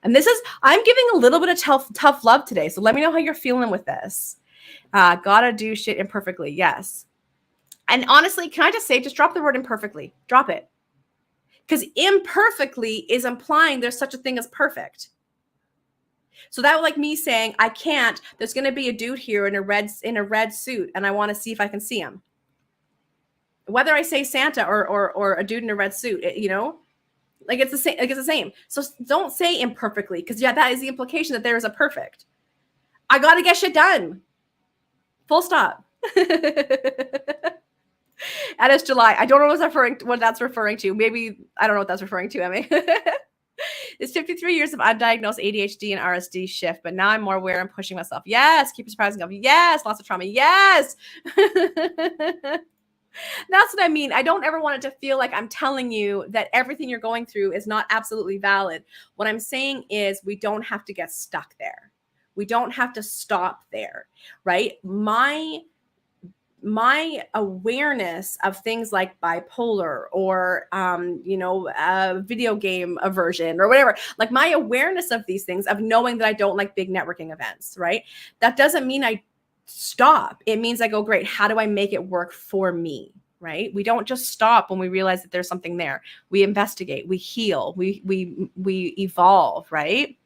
And I'm giving a little bit of tough love today. So let me know how you're feeling with this. Gotta do shit imperfectly. Yes. And honestly, can I just say, just drop the word imperfectly. Drop it. Because imperfectly is implying there's such a thing as perfect. So that would like me saying, I can't, there's going to be a dude here in a red suit and I want to see if I can see him. Whether I say Santa or a dude in a red suit, you know? Like it's the same. Like it's the same. So don't say imperfectly, because that is the implication that there is a perfect. I got to get shit done. Full stop. And it's July. I don't know what that's referring to. Maybe I don't know what that's referring to, Emmy. It's 53 years of undiagnosed ADHD and RSD shift, but now I'm more aware and pushing myself. Yes, keep surprising me. Yes, lots of trauma. Yes. That's what I mean. I don't ever want it to feel like I'm telling you that everything you're going through is not absolutely valid. What I'm saying is we don't have to get stuck there. We don't have to stop there, right? My awareness of things like bipolar or, video game aversion or whatever, like my awareness of these things, of knowing that I don't like big networking events, right? That doesn't mean I stop. It means I go, great, how do I make it work for me, right? We don't just stop when we realize that there's something there. We investigate, we heal, we evolve, right?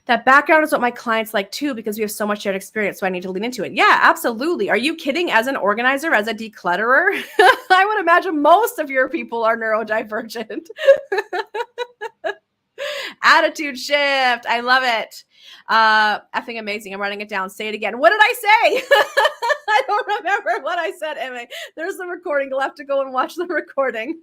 That background is what my clients like too, because we have so much shared experience. So I need to lean into it. Yeah, absolutely. Are you kidding? As an organizer, as a declutterer, I would imagine most of your people are neurodivergent. Attitude shift. I love it. Effing amazing. I'm writing it down. Say it again. What did I say? I don't remember what I said, Emma. There's the recording. You'll have to go and watch the recording.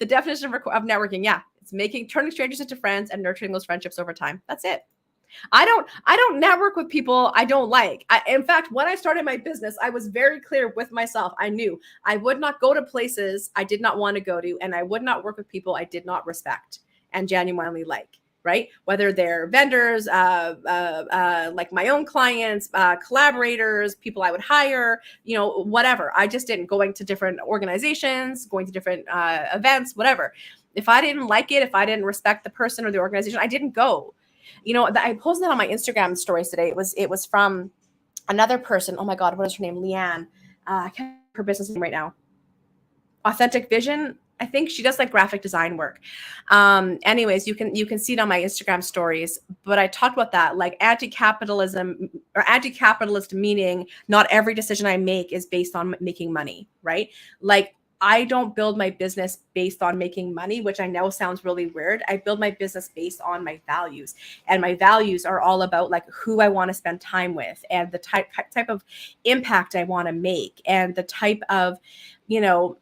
The definition of networking. Yeah. It's turning strangers into friends and nurturing those friendships over time. That's it. I don't network with people I don't like. In fact, when I started my business, I was very clear with myself. I knew I would not go to places I did not want to go to, and I would not work with people I did not respect and genuinely like, right? Whether they're vendors, like my own clients, collaborators, people I would hire, whatever. I just didn't. Going to different organizations, going to different events, whatever. If I didn't like it, if I didn't respect the person or the organization, I didn't go. I posted that on my Instagram stories today. It was from another person. Oh my God, what is her name? Leanne. I can't remember her business name right now. Authentic Vision. I think she does like graphic design work. Anyways, you can see it on my Instagram stories, but I talked about that, like anti-capitalism or anti-capitalist, meaning not every decision I make is based on making money, right? Like I don't build my business based on making money, which I know sounds really weird. I build my business based on my values, and my values are all about like who I want to spend time with and the type of impact I want to make and the type of, you know,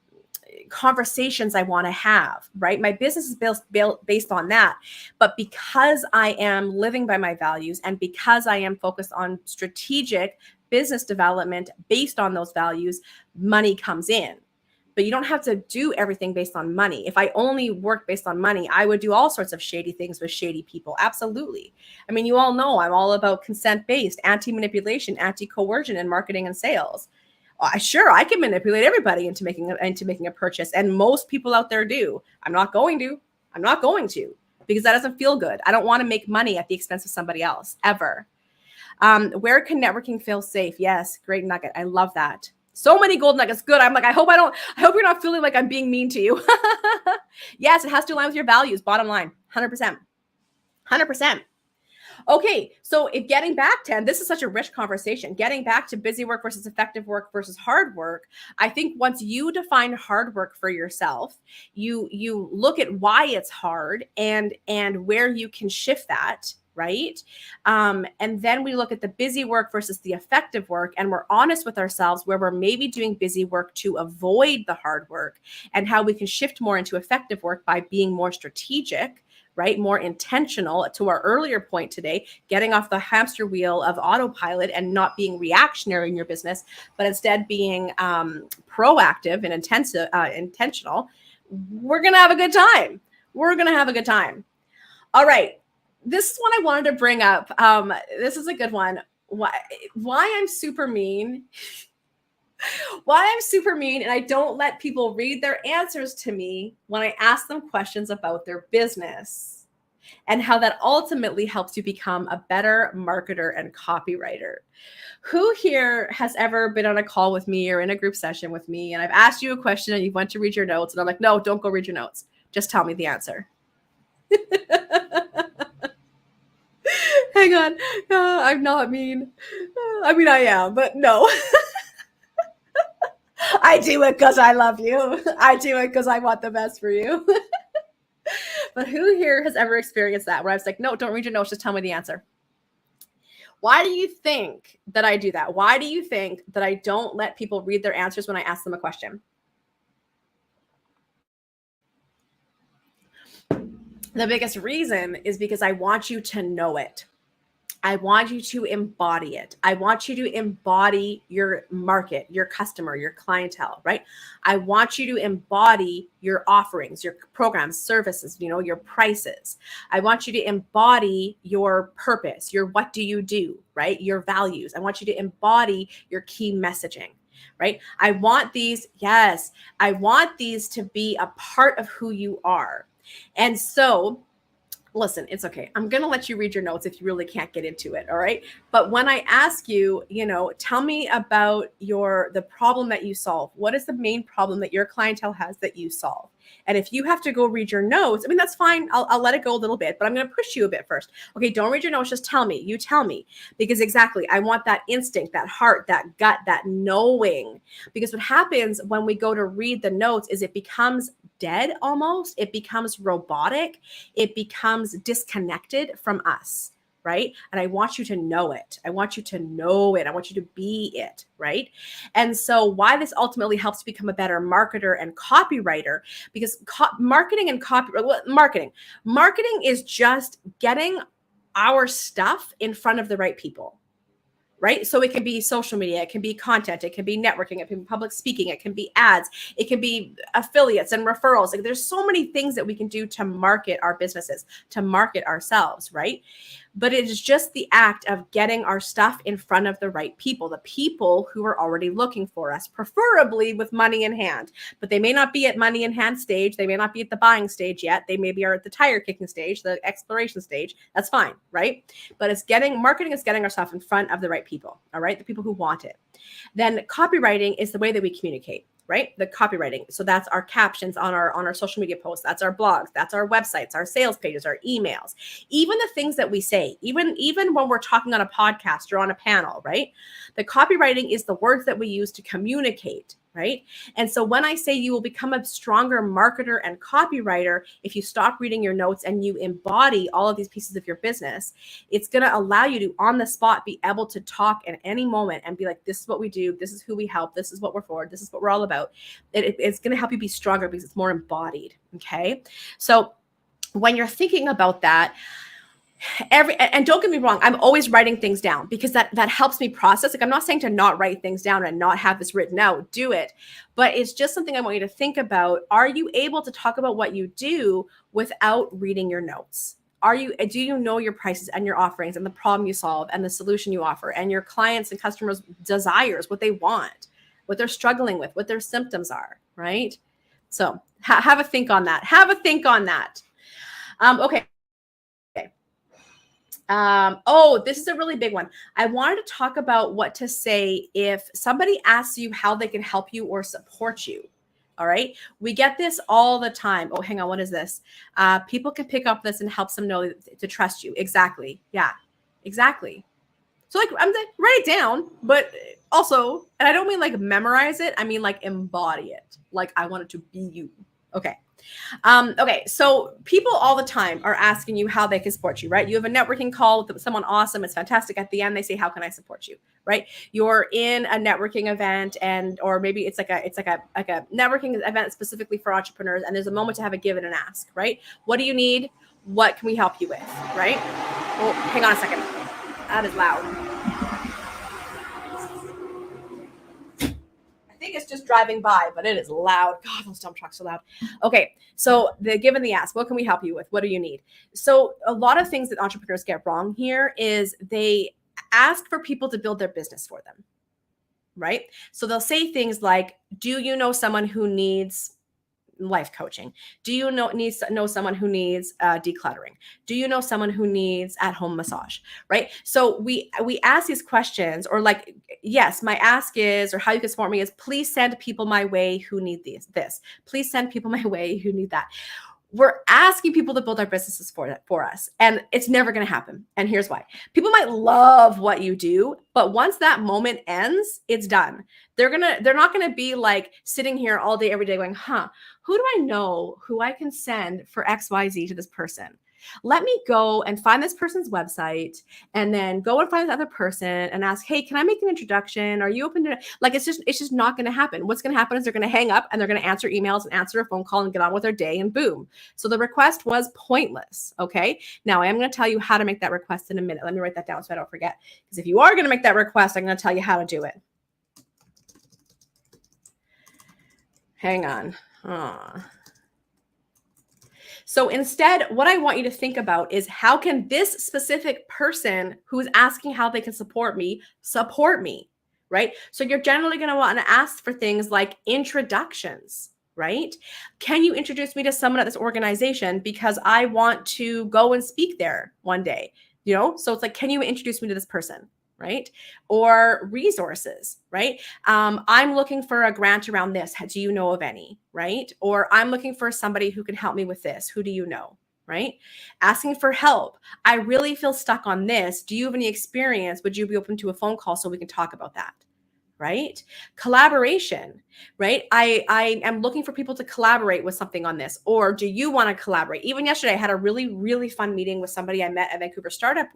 conversations I want to have, right? My business is built based on that. But because I am living by my values and because I am focused on strategic business development based on those values, money comes in. But you don't have to do everything based on money. If I only worked based on money, I would do all sorts of shady things with shady people. Absolutely. I mean, you all know I'm all about consent-based, anti-manipulation, anti-coercion in marketing and sales. I can manipulate everybody into making a purchase, and most people out there do. I'm not going to, because that doesn't feel good. I don't want to make money at the expense of somebody else ever. Where can networking feel safe? Yes, great nugget. I love that. So many gold nuggets. Good. I'm like, I hope you're not feeling like I'm being mean to you. Yes, it has to align with your values. Bottom line, 100%. 100%. Okay, so if getting back to, and this is such a rich conversation, getting back to busy work versus effective work versus hard work, I think once you define hard work for yourself, you look at why it's hard and where you can shift that, right? And then we look at the busy work versus the effective work, and we're honest with ourselves where we're maybe doing busy work to avoid the hard work, and how we can shift more into effective work by being more strategic, right? More intentional, to our earlier point today, getting off the hamster wheel of autopilot and not being reactionary in your business, but instead being proactive and intentional. We're going to have a good time. We're going to have a good time. All right. This is one I wanted to bring up. This is a good one. Why I'm super mean. Why I'm super mean and I don't let people read their answers to me when I ask them questions about their business, and how that ultimately helps you become a better marketer and copywriter. Who here has ever been on a call with me or in a group session with me, and I've asked you a question and you went to read your notes, and I'm like, no, don't go read your notes. Just tell me the answer. Hang on. I'm not mean. I mean, I am, but no. I do it because I love you. I do it because I want the best for you. But who here has ever experienced that where I was like, no, don't read your notes, just tell me the answer? Why do you think that I do that? Why do you think that I don't let people read their answers when I ask them a question? The biggest reason is because I want you to know it. I want you to embody it. I want you to embody your market, your customer, your clientele, right? I want you to embody your offerings, your programs, services, your prices. I want you to embody your purpose, your what do you do, right? Your values. I want you to embody your key messaging, right? I want these to be a part of who you are. And so, listen, it's okay. I'm going to let you read your notes if you really can't get into it. All right. But when I ask you, tell me about the problem that you solve. What is the main problem that your clientele has that you solve? And if you have to go read your notes, I mean, that's fine. I'll let it go a little bit, but I'm going to push you a bit first. Okay. Don't read your notes. Just tell me. You tell me, because exactly. I want that instinct, that heart, that gut, that knowing, because what happens when we go to read the notes is it becomes dead almost. It becomes robotic. It becomes disconnected from us, right? And I want you to know it. I want you to know it. I want you to be it, right? And so why this ultimately helps become a better marketer and copywriter, because marketing is just getting our stuff in front of the right people. Right? So it can be social media, it can be content, it can be networking, it can be public speaking, it can be ads, it can be affiliates and referrals. Like there's so many things that we can do to market our businesses, to market ourselves, right? But it is just the act of getting our stuff in front of the right people, the people who are already looking for us, preferably with money in hand. But they may not be at money in hand stage. They may not be at the buying stage yet. They maybe are at the tire kicking stage, the exploration stage. That's fine, right? But marketing is getting our stuff in front of the right people, all right? The people who want it. Then copywriting is the way that we communicate, right? The copywriting. So that's our captions on our social media posts. That's our blogs. That's our websites, our sales pages, our emails, even the things that we say, even when we're talking on a podcast or on a panel, right? The copywriting is the words that we use to communicate, right? And so when I say you will become a stronger marketer and copywriter, if you stop reading your notes and you embody all of these pieces of your business, it's going to allow you to on the spot be able to talk at any moment and be like, this is what we do. This is who we help. This is what we're for. This is what we're all about. It's going to help you be stronger because it's more embodied. Okay. So when you're thinking about that, and don't get me wrong, I'm always writing things down because that helps me process. Like, I'm not saying to not write things down and not have this written out, do it. But it's just something I want you to think about. Are you able to talk about what you do without reading your notes? Do you know your prices and your offerings and the problem you solve and the solution you offer and your clients and customers' desires, what they want, what they're struggling with, what their symptoms are, right? So have a think on that. Have a think on that. Okay. This is a really big one. I wanted to talk about what to say if somebody asks you how they can help you or support you. All right. We get this all the time. Oh, hang on. What is this? People can pick up this and helps them know to trust you. Exactly. Yeah, exactly. So like, I'm like, write it down, but also, and I don't mean like memorize it. I mean like embody it. Like I want it to be you. Okay. Okay, so people all the time are asking you how they can support you, right? You have a networking call with someone awesome. It's fantastic. At the end, they say, how can I support you? Right? You're in a networking event or maybe it's like a networking event specifically for entrepreneurs. And there's a moment to have a give and an ask, right? What do you need? What can we help you with? Right? Oh, hang on a second. That is loud. I think it's just driving by, but it is loud. God, those dump trucks are loud. Okay, so the give and the ask. What can we help you with? What do you need? So a lot of things that entrepreneurs get wrong here is they ask for people to build their business for them, right? So they'll say things like, do you know someone who needs life coaching? Do you know someone who needs decluttering? Do you know someone who needs at-home massage? Right? So we ask these questions, or like, yes, my ask is, or how you can support me is, please send people my way who need this. Please send people my way who need that. We're asking people to build our businesses for us, and it's never going to happen. And here's why. People might love what you do, but once that moment ends, it's done. They're not going to be like sitting here all day, every day going, who do I know who I can send for XYZ to this person? Let me go and find this person's website and then go and find this other person and ask, hey, can I make an introduction? Are you open to, like, it's just not going to happen. What's going to happen is they're going to hang up and they're going to answer emails and answer a phone call and get on with their day, and boom. So the request was pointless. Okay. Now I am going to tell you how to make that request in a minute. Let me write that down so I don't forget. Because if you are going to make that request, I'm going to tell you how to do it. Hang on. So instead, what I want you to think about is, how can this specific person who's asking how they can support me, right? So you're generally going to want to ask for things like introductions, right? Can you introduce me to someone at this organization because I want to go and speak there one day, So it's like, can you introduce me to this person? Right? Or resources, right? I'm looking for a grant around this. Do you know of any? Right? Or I'm looking for somebody who can help me with this. Who do you know? Right? Asking for help. I really feel stuck on this. Do you have any experience? Would you be open to a phone call so we can talk about that? Right? Collaboration, right? I am looking for people to collaborate with something on this. Or do you want to collaborate? Even yesterday, I had a really, really fun meeting with somebody I met at Vancouver Startup.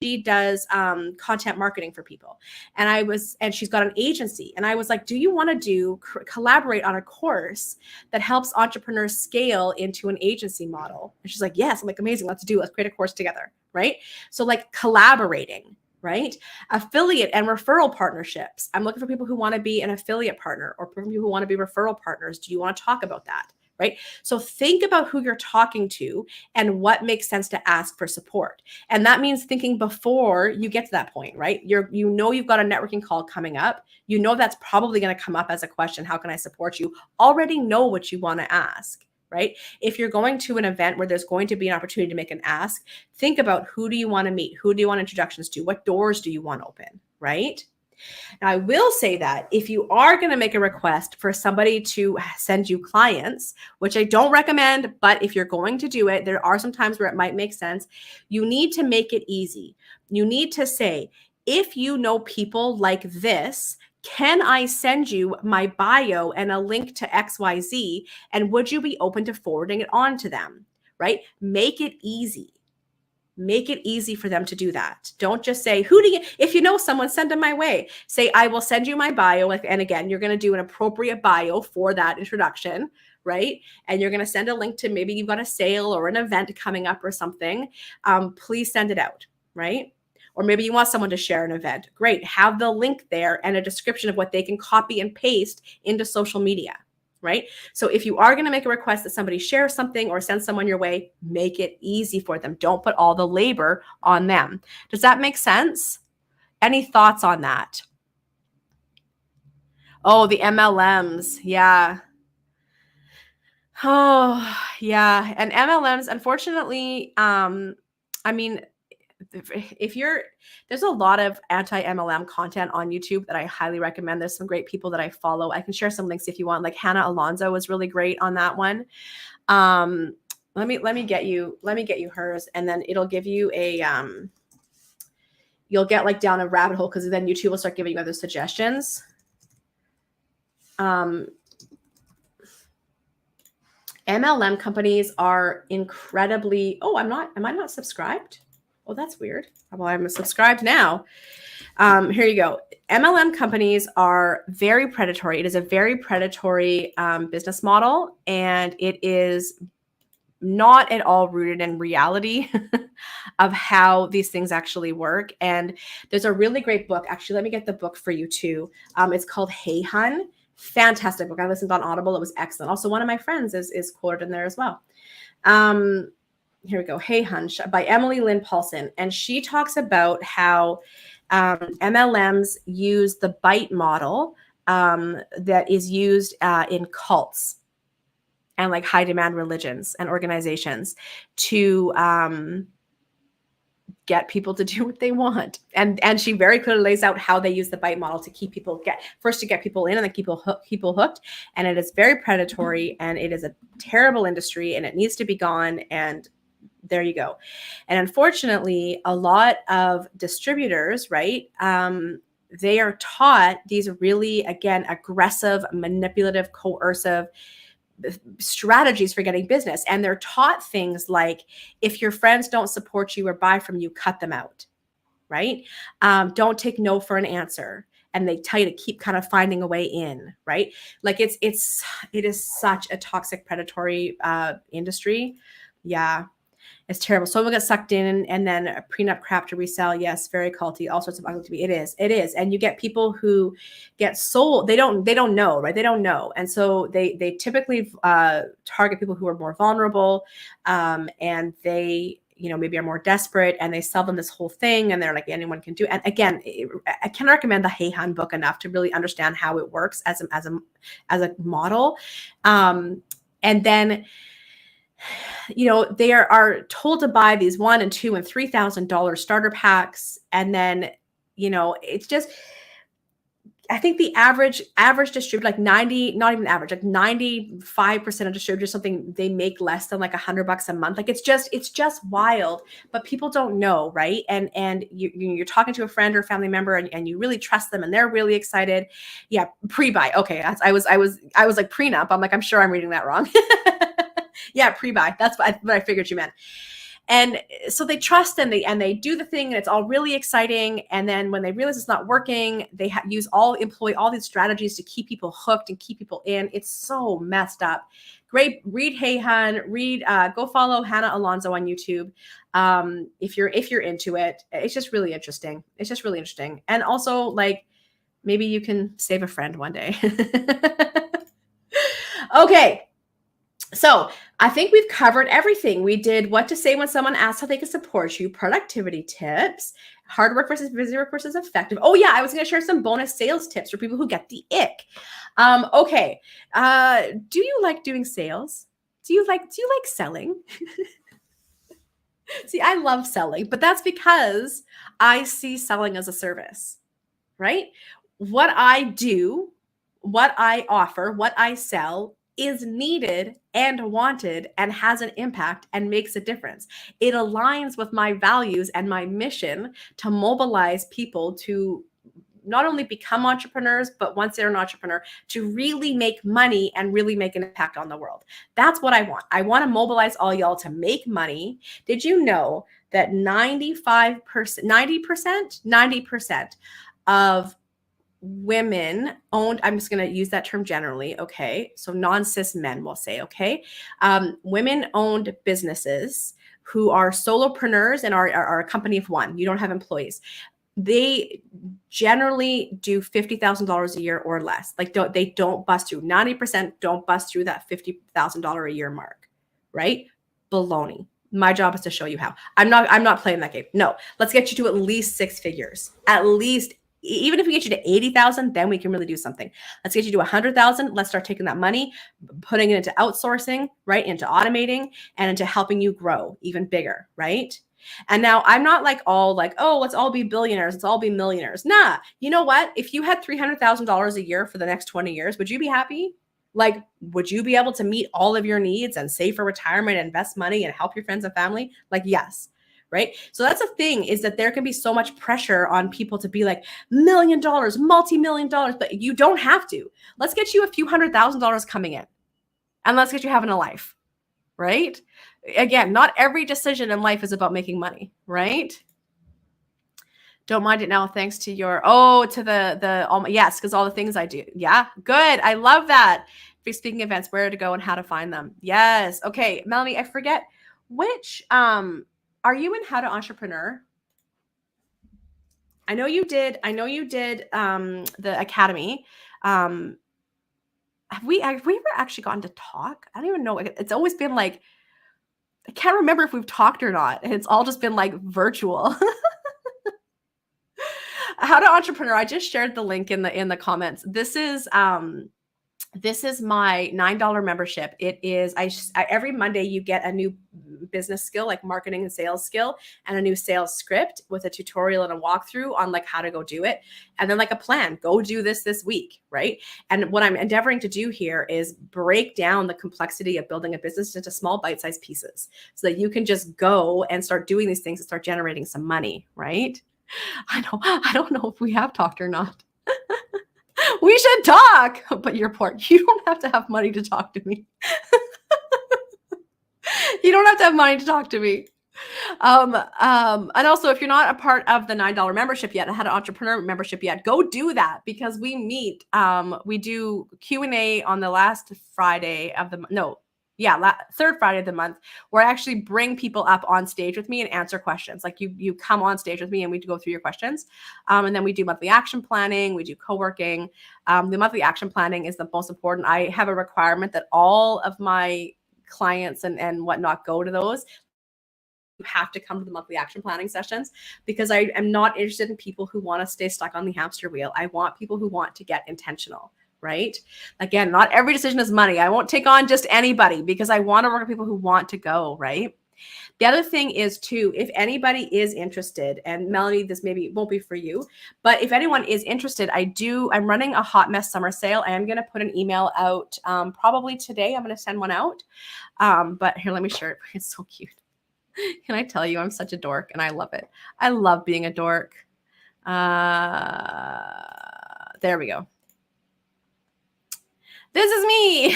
She does content marketing for people. And she's got an agency. And I was like, do you want to collaborate on a course that helps entrepreneurs scale into an agency model? And she's like, yes. I'm like, amazing. Let's create a course together. Right? So like collaborating, right? Affiliate and referral partnerships. I'm looking for people who want to be an affiliate partner, or people who want to be referral partners. Do you want to talk about that? Right? So think about who you're talking to and what makes sense to ask for support. And that means thinking before you get to that point, right? You've got a networking call coming up. That's probably going to come up as a question. How can I support you? Already know what you want to ask, right? If you're going to an event where there's going to be an opportunity to make an ask, think about, who do you want to meet? Who do you want introductions to? What doors do you want open? right? Now, I will say that if you are going to make a request for somebody to send you clients, which I don't recommend, but if you're going to do it, there are some times where it might make sense. You need to make it easy. You need to say, if you know people like this, can I send you my bio and a link to XYZ? And would you be open to forwarding it on to them, right? Make it easy. Make it easy for them to do that. Don't just say, who do you, if you know someone, send them my way. Say, I will send you my bio. And again, you're going to do an appropriate bio for that introduction, right? And you're going to send a link to, maybe you've got a sale or an event coming up or something. Please send it out, right? Or maybe you want someone to share an event. Great. Have the link there and a description of what they can copy and paste into social media, right? So if you are going to make a request that somebody share something or send someone your way, make it easy for them. Don't put all the labor on them. Does that make sense? Any thoughts on that? Oh, the MLMs. Yeah. Oh, yeah. And MLMs, unfortunately, I mean, there's a lot of anti-MLM content on YouTube that I highly recommend. There's some great people that I follow. I can share some links if you want. Like Hannah Alonso is really great on that one. Let me get you hers, and then it'll give you a you'll get like down a rabbit hole, because then YouTube will start giving you other suggestions. MLM companies are incredibly, am I not subscribed? Oh, that's weird. Well, I'm subscribed now. Here you go. MLM companies are very predatory. It is a very predatory business model, and it is not at all rooted in reality of how these things actually work. And there's a really great book. Actually, let me get the book for you too. It's called Hey Hun. Fantastic book. I listened on Audible. It was excellent. Also, one of my friends is quoted in there as well. Here we go. Hey Hun by Emily Lynn Paulson. And she talks about how MLMs use the bite model that is used in cults and like high demand religions and organizations to get people to do what they want. And she very clearly lays out how they use the bite model to keep people to get people in and then keep people hooked. And it is very predatory, and it is a terrible industry, and it needs to be gone. And there you go. And unfortunately, a lot of distributors, right, they are taught these really, again, aggressive, manipulative, coercive strategies for getting business. And they're taught things like, if your friends don't support you or buy from you, cut them out, right? Don't take no for an answer. And they tell you to keep kind of finding a way in, right? Like it is such a toxic, predatory industry. Yeah. It's terrible. Someone gets sucked in, and then a prenup crap to resell. Yes, very culty. All sorts of ugly to be. It is. And you get people who get sold. They don't know, right? They don't know, and so they typically target people who are more vulnerable, and they maybe are more desperate, and they sell them this whole thing, and they're like, anyone can do it. And again, I can't recommend the Hey Hun book enough to really understand how it works as a model, and then. They are told to buy these $1,000 and $2,000 and $3,000 starter packs. And then, it's just, I think the average distributor, like 95% of distributors, something they make less than like $100 a month. Like it's just wild, but people don't know. Right. And you're talking to a friend or a family member, and you really trust them, and they're really excited. Yeah. Pre-buy. Okay. I was like prenup. I'm like, I'm sure I'm reading that wrong. Yeah, pre-buy. That's what I figured you meant. And so they trust, and they do the thing, and it's all really exciting. And then when they realize it's not working, they employ all these strategies to keep people hooked and keep people in. It's so messed up. Great. Read Hey Hun. Go follow Hannah Alonso on YouTube. If you're into it, it's just really interesting. And also, like, maybe you can save a friend one day. Okay. So I think we've covered everything. We did what to say when someone asks how they can support you, productivity tips, hard work versus busy work versus effective. Oh yeah, I was going to share some bonus sales tips for people who get the ick. Okay. Do you like doing sales? Do you like selling? See, I love selling, but that's because I see selling as a service. right? What I do, what I offer, what I sell is needed and wanted and has an impact and makes a difference. It aligns with my values and my mission to mobilize people to not only become entrepreneurs, but once they're an entrepreneur, to really make money and really make an impact on the world. That's what I want. I want to mobilize all y'all to make money. Did you know that 95%, 90% of women owned, I'm just going to use that term generally, okay? So non-cis men will say, okay? Women owned businesses who are solopreneurs and are a company of one. You don't have employees. They generally do $50,000 a year or less. Like they don't bust through. 90% don't bust through that $50,000 a year mark, right? Baloney. My job is to show you how. I'm not playing that game. No, let's get you to at least six figures. At least, even if we get you to 80,000, then we can really do something. Let's get you to 100,000. Let's start taking that money, putting it into outsourcing, right? Into automating and into helping you grow even bigger, right? And now I'm not like all like, oh, let's all be billionaires. Let's all be millionaires. Nah, you know what? If you had $300,000 a year for the next 20 years, would you be happy? Like, would you be able to meet all of your needs and save for retirement, invest money and help your friends and family? Like, yes. Right. So that's the thing, is that there can be so much pressure on people to be like $1 million, multi-million dollars, but you don't have to. Let's get you a few $100,000 coming in and let's get you having a life. Right? Again, not every decision in life is about making money, right? Don't mind it now. Thanks to your, yes, because all the things I do. Yeah, good. I love that. Free speaking events, where to go and how to find them. Yes. Okay, Melanie, I forget which, are you in How to Entrepreneur? I know you did the academy. Have we ever actually gotten to talk? I don't even know. It's always been like, I can't remember if we've talked or not. It's all just been like virtual. How to Entrepreneur. I just shared the link in the comments. This is my $9 membership. It is, every Monday you get a new business skill, like marketing and sales skill, and a new sales script with a tutorial and a walkthrough on like how to go do it. And then like a plan, go do this week, right? And what I'm endeavoring to do here is break down the complexity of building a business into small bite-sized pieces so that you can just go and start doing these things and start generating some money, right? I don't know if we have talked or not. We should talk, but you're poor. You don't have to have money to talk to me. You don't have to have money to talk to me. And also, if you're not a part of the $9 membership yet, How to Entrepreneur membership yet, go do that, because we meet. We do Q&A on the last Friday of the third Friday of the month, where I actually bring people up on stage with me and answer questions. Like you come on stage with me and we go through your questions. And then we do monthly action planning. We do co-working. The monthly action planning is the most important. I have a requirement that all of my clients and whatnot go to those. You have to come to the monthly action planning sessions, because I am not interested in people who want to stay stuck on the hamster wheel. I want people who want to get intentional. Right? Again, not every decision is money. I won't take on just anybody, because I want to work with people who want to go, right? The other thing is too, if anybody is interested, and Melanie, this maybe won't be for you, but if anyone is interested, I'm running a hot mess summer sale. I am going to put an email out probably today. I'm going to send one out. But here, let me share it. It's so cute. Can I tell you, I'm such a dork and I love it. I love being a dork. There we go. This is me.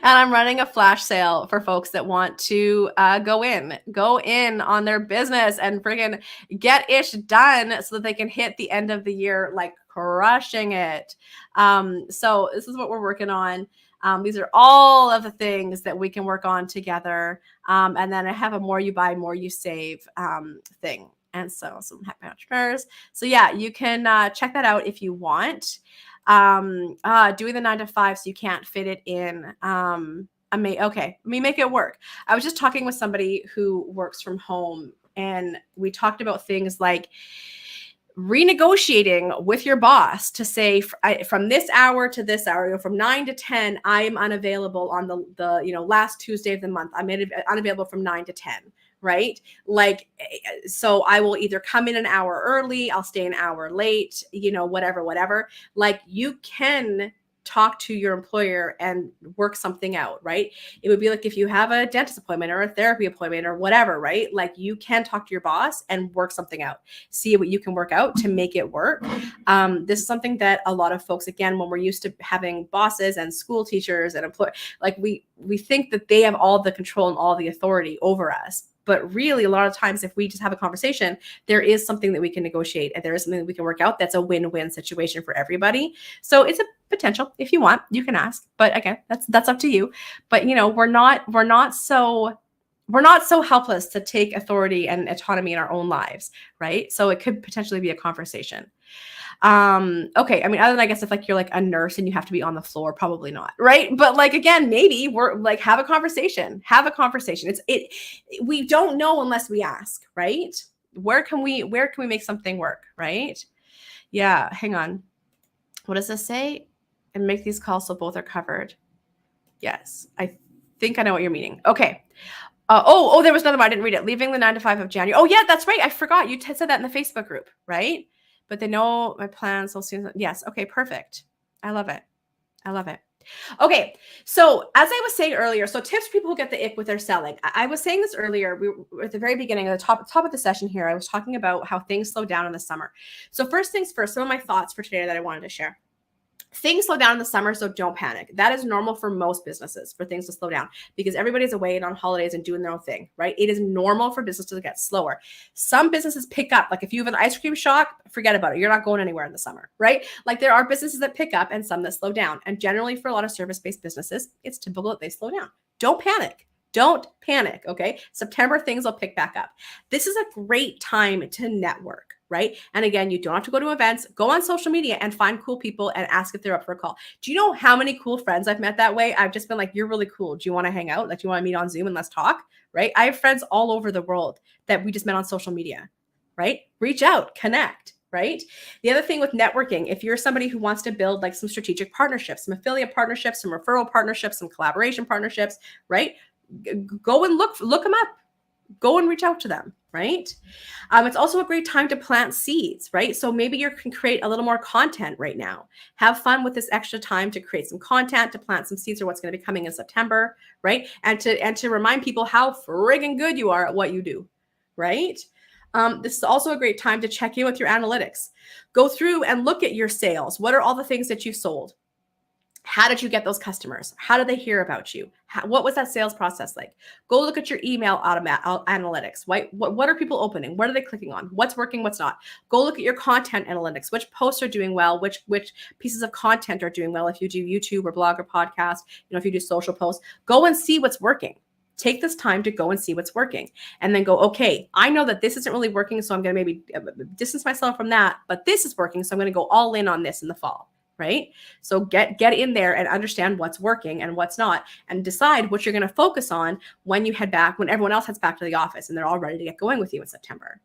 And I'm running a flash sale for folks that want to go in on their business and friggin' get ish done so that they can hit the end of the year like crushing it. So this is what we're working on. These are all of the things that we can work on together. And then I have a more you buy, more you save thing. And so some happy entrepreneurs. So yeah, you can check that out if you want. Doing the 9 to 5 so you can't fit it in. Let me make it work. I was just talking with somebody who works from home, and we talked about things like renegotiating with your boss to say from this hour to this hour, from 9 to 10, I am unavailable on the last Tuesday of the month. I'm unavailable from 9 to 10. right? Like, so I will either come in an hour early, I'll stay an hour late, whatever. Like, you can talk to your employer and work something out, right? It would be like if you have a dentist appointment or a therapy appointment or whatever, right? Like, you can talk to your boss and work something out, see what you can work out to make it work. This is something that a lot of folks, again, when we're used to having bosses and school teachers and employees, like we think that they have all the control and all the authority over us. But really, a lot of times, if we just have a conversation, there is something that we can negotiate and there is something that we can work out that's a win-win situation for everybody. So it's a potential. If you want, you can ask. But again, that's up to you. But we're not so helpless to take authority and autonomy in our own lives, right? So it could potentially be a conversation. Okay. I mean, other than, I guess, if like you're like a nurse and you have to be on the floor, probably not, right? But like, again, maybe we're like, have a conversation. We don't know unless we ask, right? Where can we make something work, right? Yeah. Hang on. What does this say? And make these calls so both are covered. Yes. I think I know what you're meaning. Okay. There was another one. I didn't read it. Leaving the 9 to 5 of January. Oh yeah, that's right. I forgot. You said that in the Facebook group, right? But they know my plans so soon. Yes. Okay. Perfect. I love it. Okay. So as I was saying earlier, so tips for people who get the ick with their selling. I was saying this earlier. We were at the very beginning of the top of the session here. I was talking about how things slow down in the summer. So first things first, some of my thoughts for today that I wanted to share. Things slow down in the summer, so don't panic. That is normal for most businesses, for things to slow down, because everybody's away and on holidays and doing their own thing, right? It is normal for business to get slower. Some businesses pick up. Like if you have an ice cream shop, forget about it. You're not going anywhere in the summer, right? Like there are businesses that pick up and some that slow down. And generally for a lot of service-based businesses, it's typical that they slow down. Don't panic. Okay? September, things will pick back up. This is a great time to network, right? And again, you don't have to go to events. Go on social media and find cool people and ask if they're up for a call. Do you know how many cool friends I've met that way? I've just been like, you're really cool. Do you want to hang out? Like, do you want to meet on Zoom and let's talk, right? I have friends all over the world that we just met on social media, right? Reach out, connect, right? The other thing with networking, if you're somebody who wants to build like some strategic partnerships, some affiliate partnerships, some referral partnerships, some collaboration partnerships, right? Go and look them up. Go and reach out to them, right? It's also a great time to plant seeds, right? So maybe you can create a little more content right now. Have fun with this extra time to create some content, to plant some seeds for what's going to be coming in September, right? And to remind people how friggin' good you are at what you do, right? This is also a great time to check in with your analytics. Go through and look at your sales. What are all the things that you've sold? How did you get those customers? How did they hear about you? What was that sales process like? Go look at your email analytics. What are people opening? What are they clicking on? What's working? What's not? Go look at your content analytics. Which posts are doing well? Which pieces of content are doing well? If you do YouTube or blog or podcast, if you do social posts, go and see what's working. Take this time to go and see what's working, and then go, okay, I know that this isn't really working, so I'm going to maybe distance myself from that, but this is working, so I'm going to go all in on this in the fall. Right? So get in there and understand what's working and what's not, and decide what you're going to focus on when you head back, when everyone else heads back to the office and they're all ready to get going with you in September.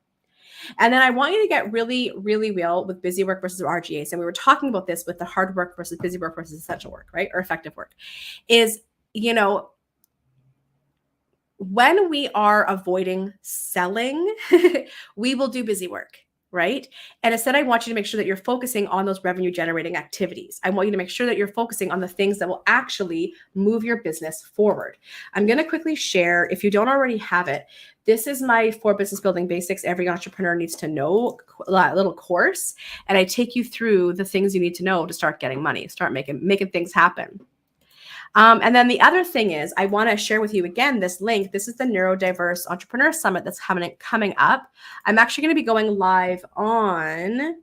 And then I want you to get really, really real with busy work versus RGAs. And we were talking about this with the hard work versus busy work versus essential work, right? Or effective work is, when we are avoiding selling, we will do busy work. Right? And instead, I want you to make sure that you're focusing on those revenue generating activities. I want you to make sure that you're focusing on the things that will actually move your business forward. I'm going to quickly share, if you don't already have it, this is my 4 Business Building Basics Every Entrepreneur Needs to Know little course. And I take you through the things you need to know to start getting money, start making things happen. And then the other thing is, I want to share with you again this link. This is the Neurodiverse Entrepreneur Summit that's coming up. I'm actually going to be going live on,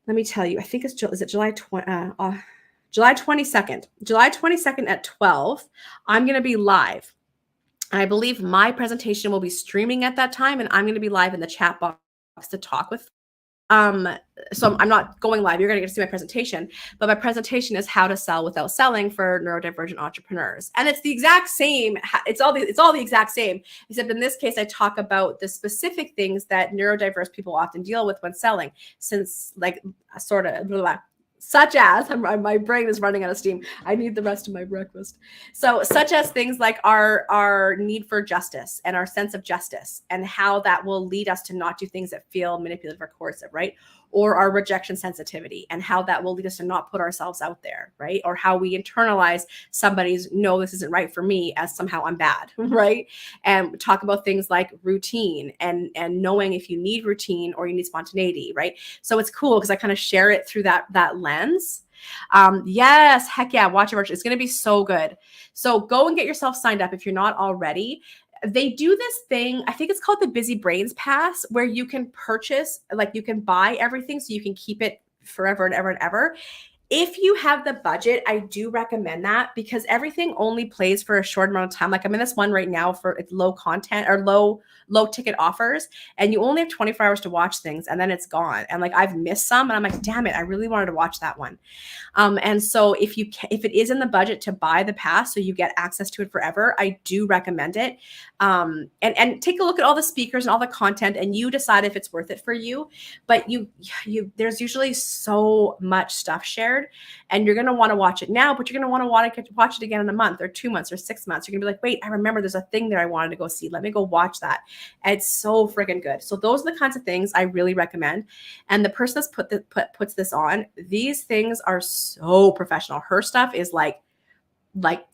let me tell you, I think is it July 22nd. July 22nd at 12. I'm going to be live. I believe my presentation will be streaming at that time, and I'm going to be live in the chat box to talk with. So I'm not going live. You're going to get to see my presentation, but my presentation is how to sell without selling for neurodivergent entrepreneurs. And it's the exact same. It's all the exact same, except in this case, I talk about the specific things that neurodiverse people often deal with when selling, since such as my brain is running out of steam. I need the rest of my breakfast. So such as things like our need for justice and our sense of justice and how that will lead us to not do things that feel manipulative or coercive, right? Or our rejection sensitivity and how that will lead us to not put ourselves out there, right? Or how we internalize somebody's no, this isn't right for me as somehow I'm bad, right? And talk about things like routine and knowing if you need routine or you need spontaneity, right? So it's cool because I kind of share it through that lens. Yes, heck yeah, watch it. It's going to be so good. So go and get yourself signed up if you're not already. They do this thing, I think it's called the Busy Brains Pass, where you can purchase, like you can buy everything so you can keep it forever and ever and ever. If you have the budget, I do recommend that because everything only plays for a short amount of time. Like I'm in this one right now for low content or low ticket offers, and you only have 24 hours to watch things and then it's gone. And like I've missed some and I'm like, damn it, I really wanted to watch that one. And so if it is in the budget to buy the pass so you get access to it forever, I do recommend it. And take a look at all the speakers and all the content and you decide if it's worth it for you. But there's usually so much stuff shared and you're going to want to watch it now, but you're going to want to watch it again in a month or 2 months or 6 months. You're going to be like, wait, I remember there's a thing there I wanted to go see. Let me go watch that. And it's so freaking good. So those are the kinds of things I really recommend. And the person that's puts this on, these things are so professional. Her stuff is like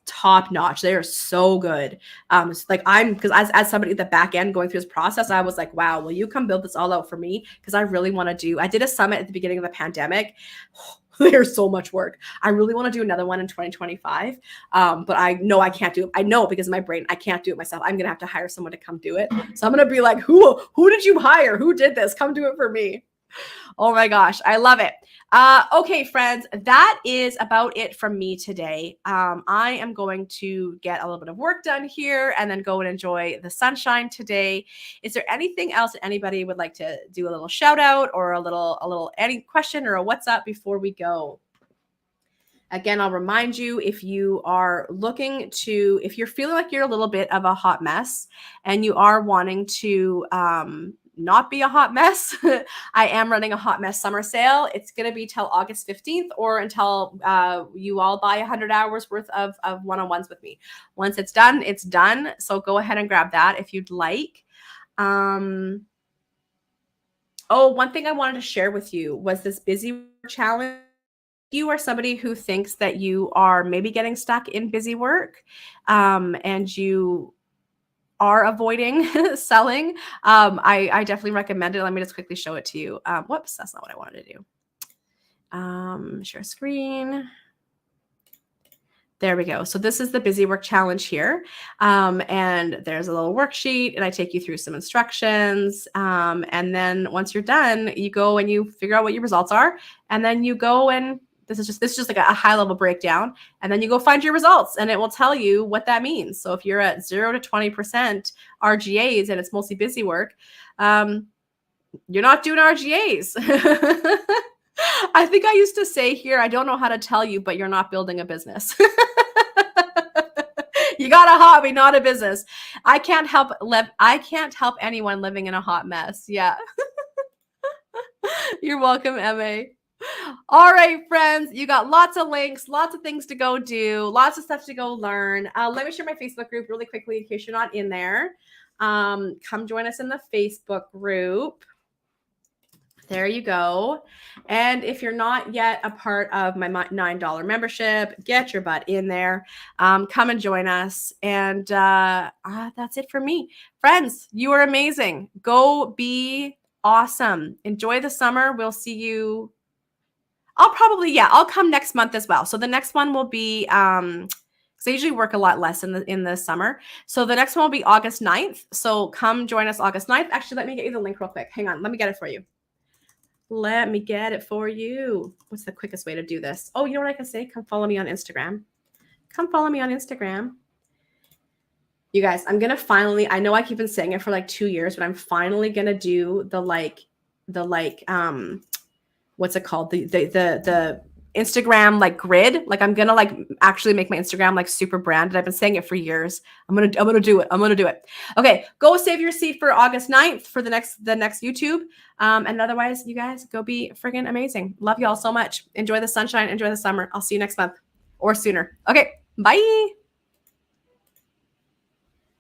top notch. They are so good. It's like because as somebody at the back end going through this process, I was like, wow, will you come build this all out for me? Because I really want to do. I did a summit at the beginning of the pandemic. There's so much work. I really want to do another one in 2025. But I know I can't do it. I know because of my brain, I can't do it myself. I'm gonna have to hire someone to come do it. So I'm gonna be like, who did you hire? Who did this? Come do it for me. Oh my gosh, I love it. Okay, friends, that is about it from me today. I am going to get a little bit of work done here and then go and enjoy the sunshine today. Is there anything else that anybody would like to do a little shout out or a little any question or a what's up before we go? Again, I'll remind you, if you are if you're feeling like you're a little bit of a hot mess and you are wanting to not be a hot mess, I am running a hot mess summer sale. It's going to be till August 15th or until you all buy 100 hours worth of one-on-ones with me. Once it's done, it's done. So go ahead and grab that if you'd like. Oh, one thing I wanted to share with you was this busy challenge. You are somebody who thinks that you are maybe getting stuck in busy work and you are avoiding selling, I definitely recommend it. Let me just quickly show it to you. Whoops, that's not what I wanted to do. Share screen. There we go. So this is the busy work challenge here. And there's a little worksheet and I take you through some instructions. And then once you're done, you go and you figure out what your results are. And then you go and this is just like a high level breakdown. And then you go find your results and it will tell you what that means. So if you're at 0 to 20% RGAs and it's mostly busy work, you're not doing RGAs. I think I used to say here, I don't know how to tell you, but you're not building a business. You got a hobby, not a business. I can't help anyone living in a hot mess. Yeah. You're welcome, MA. All right, friends, you got lots of links, lots of things to go do, lots of stuff to go learn. Let me share my Facebook group really quickly in case you're not in there. Come join us in the Facebook group. There you go. And if you're not yet a part of my $9 membership, get your butt in there. Come and join us. And that's it for me. Friends, you are amazing. Go be awesome. Enjoy the summer. We'll see you. I'll come next month as well. So the next one will be, because I usually work a lot less in the summer. So the next one will be August 9th. So come join us August 9th. Actually, let me get you the link real quick. Hang on. Let me get it for you. Let me get it for you. What's the quickest way to do this? Oh, you know what I can say? Come follow me on Instagram. Come follow me on Instagram. You guys, I'm going to finally, I know I keep been saying it for like 2 years, but I'm finally going to do the what's it called? The Instagram like grid. Like I'm gonna like actually make my Instagram like super branded. I've been saying it for years. I'm gonna do it. I'm gonna do it. Okay, go save your seat for August 9th for the next YouTube. And otherwise, you guys go be friggin' amazing. Love y'all so much. Enjoy the sunshine. Enjoy the summer. I'll see you next month or sooner. Okay, bye.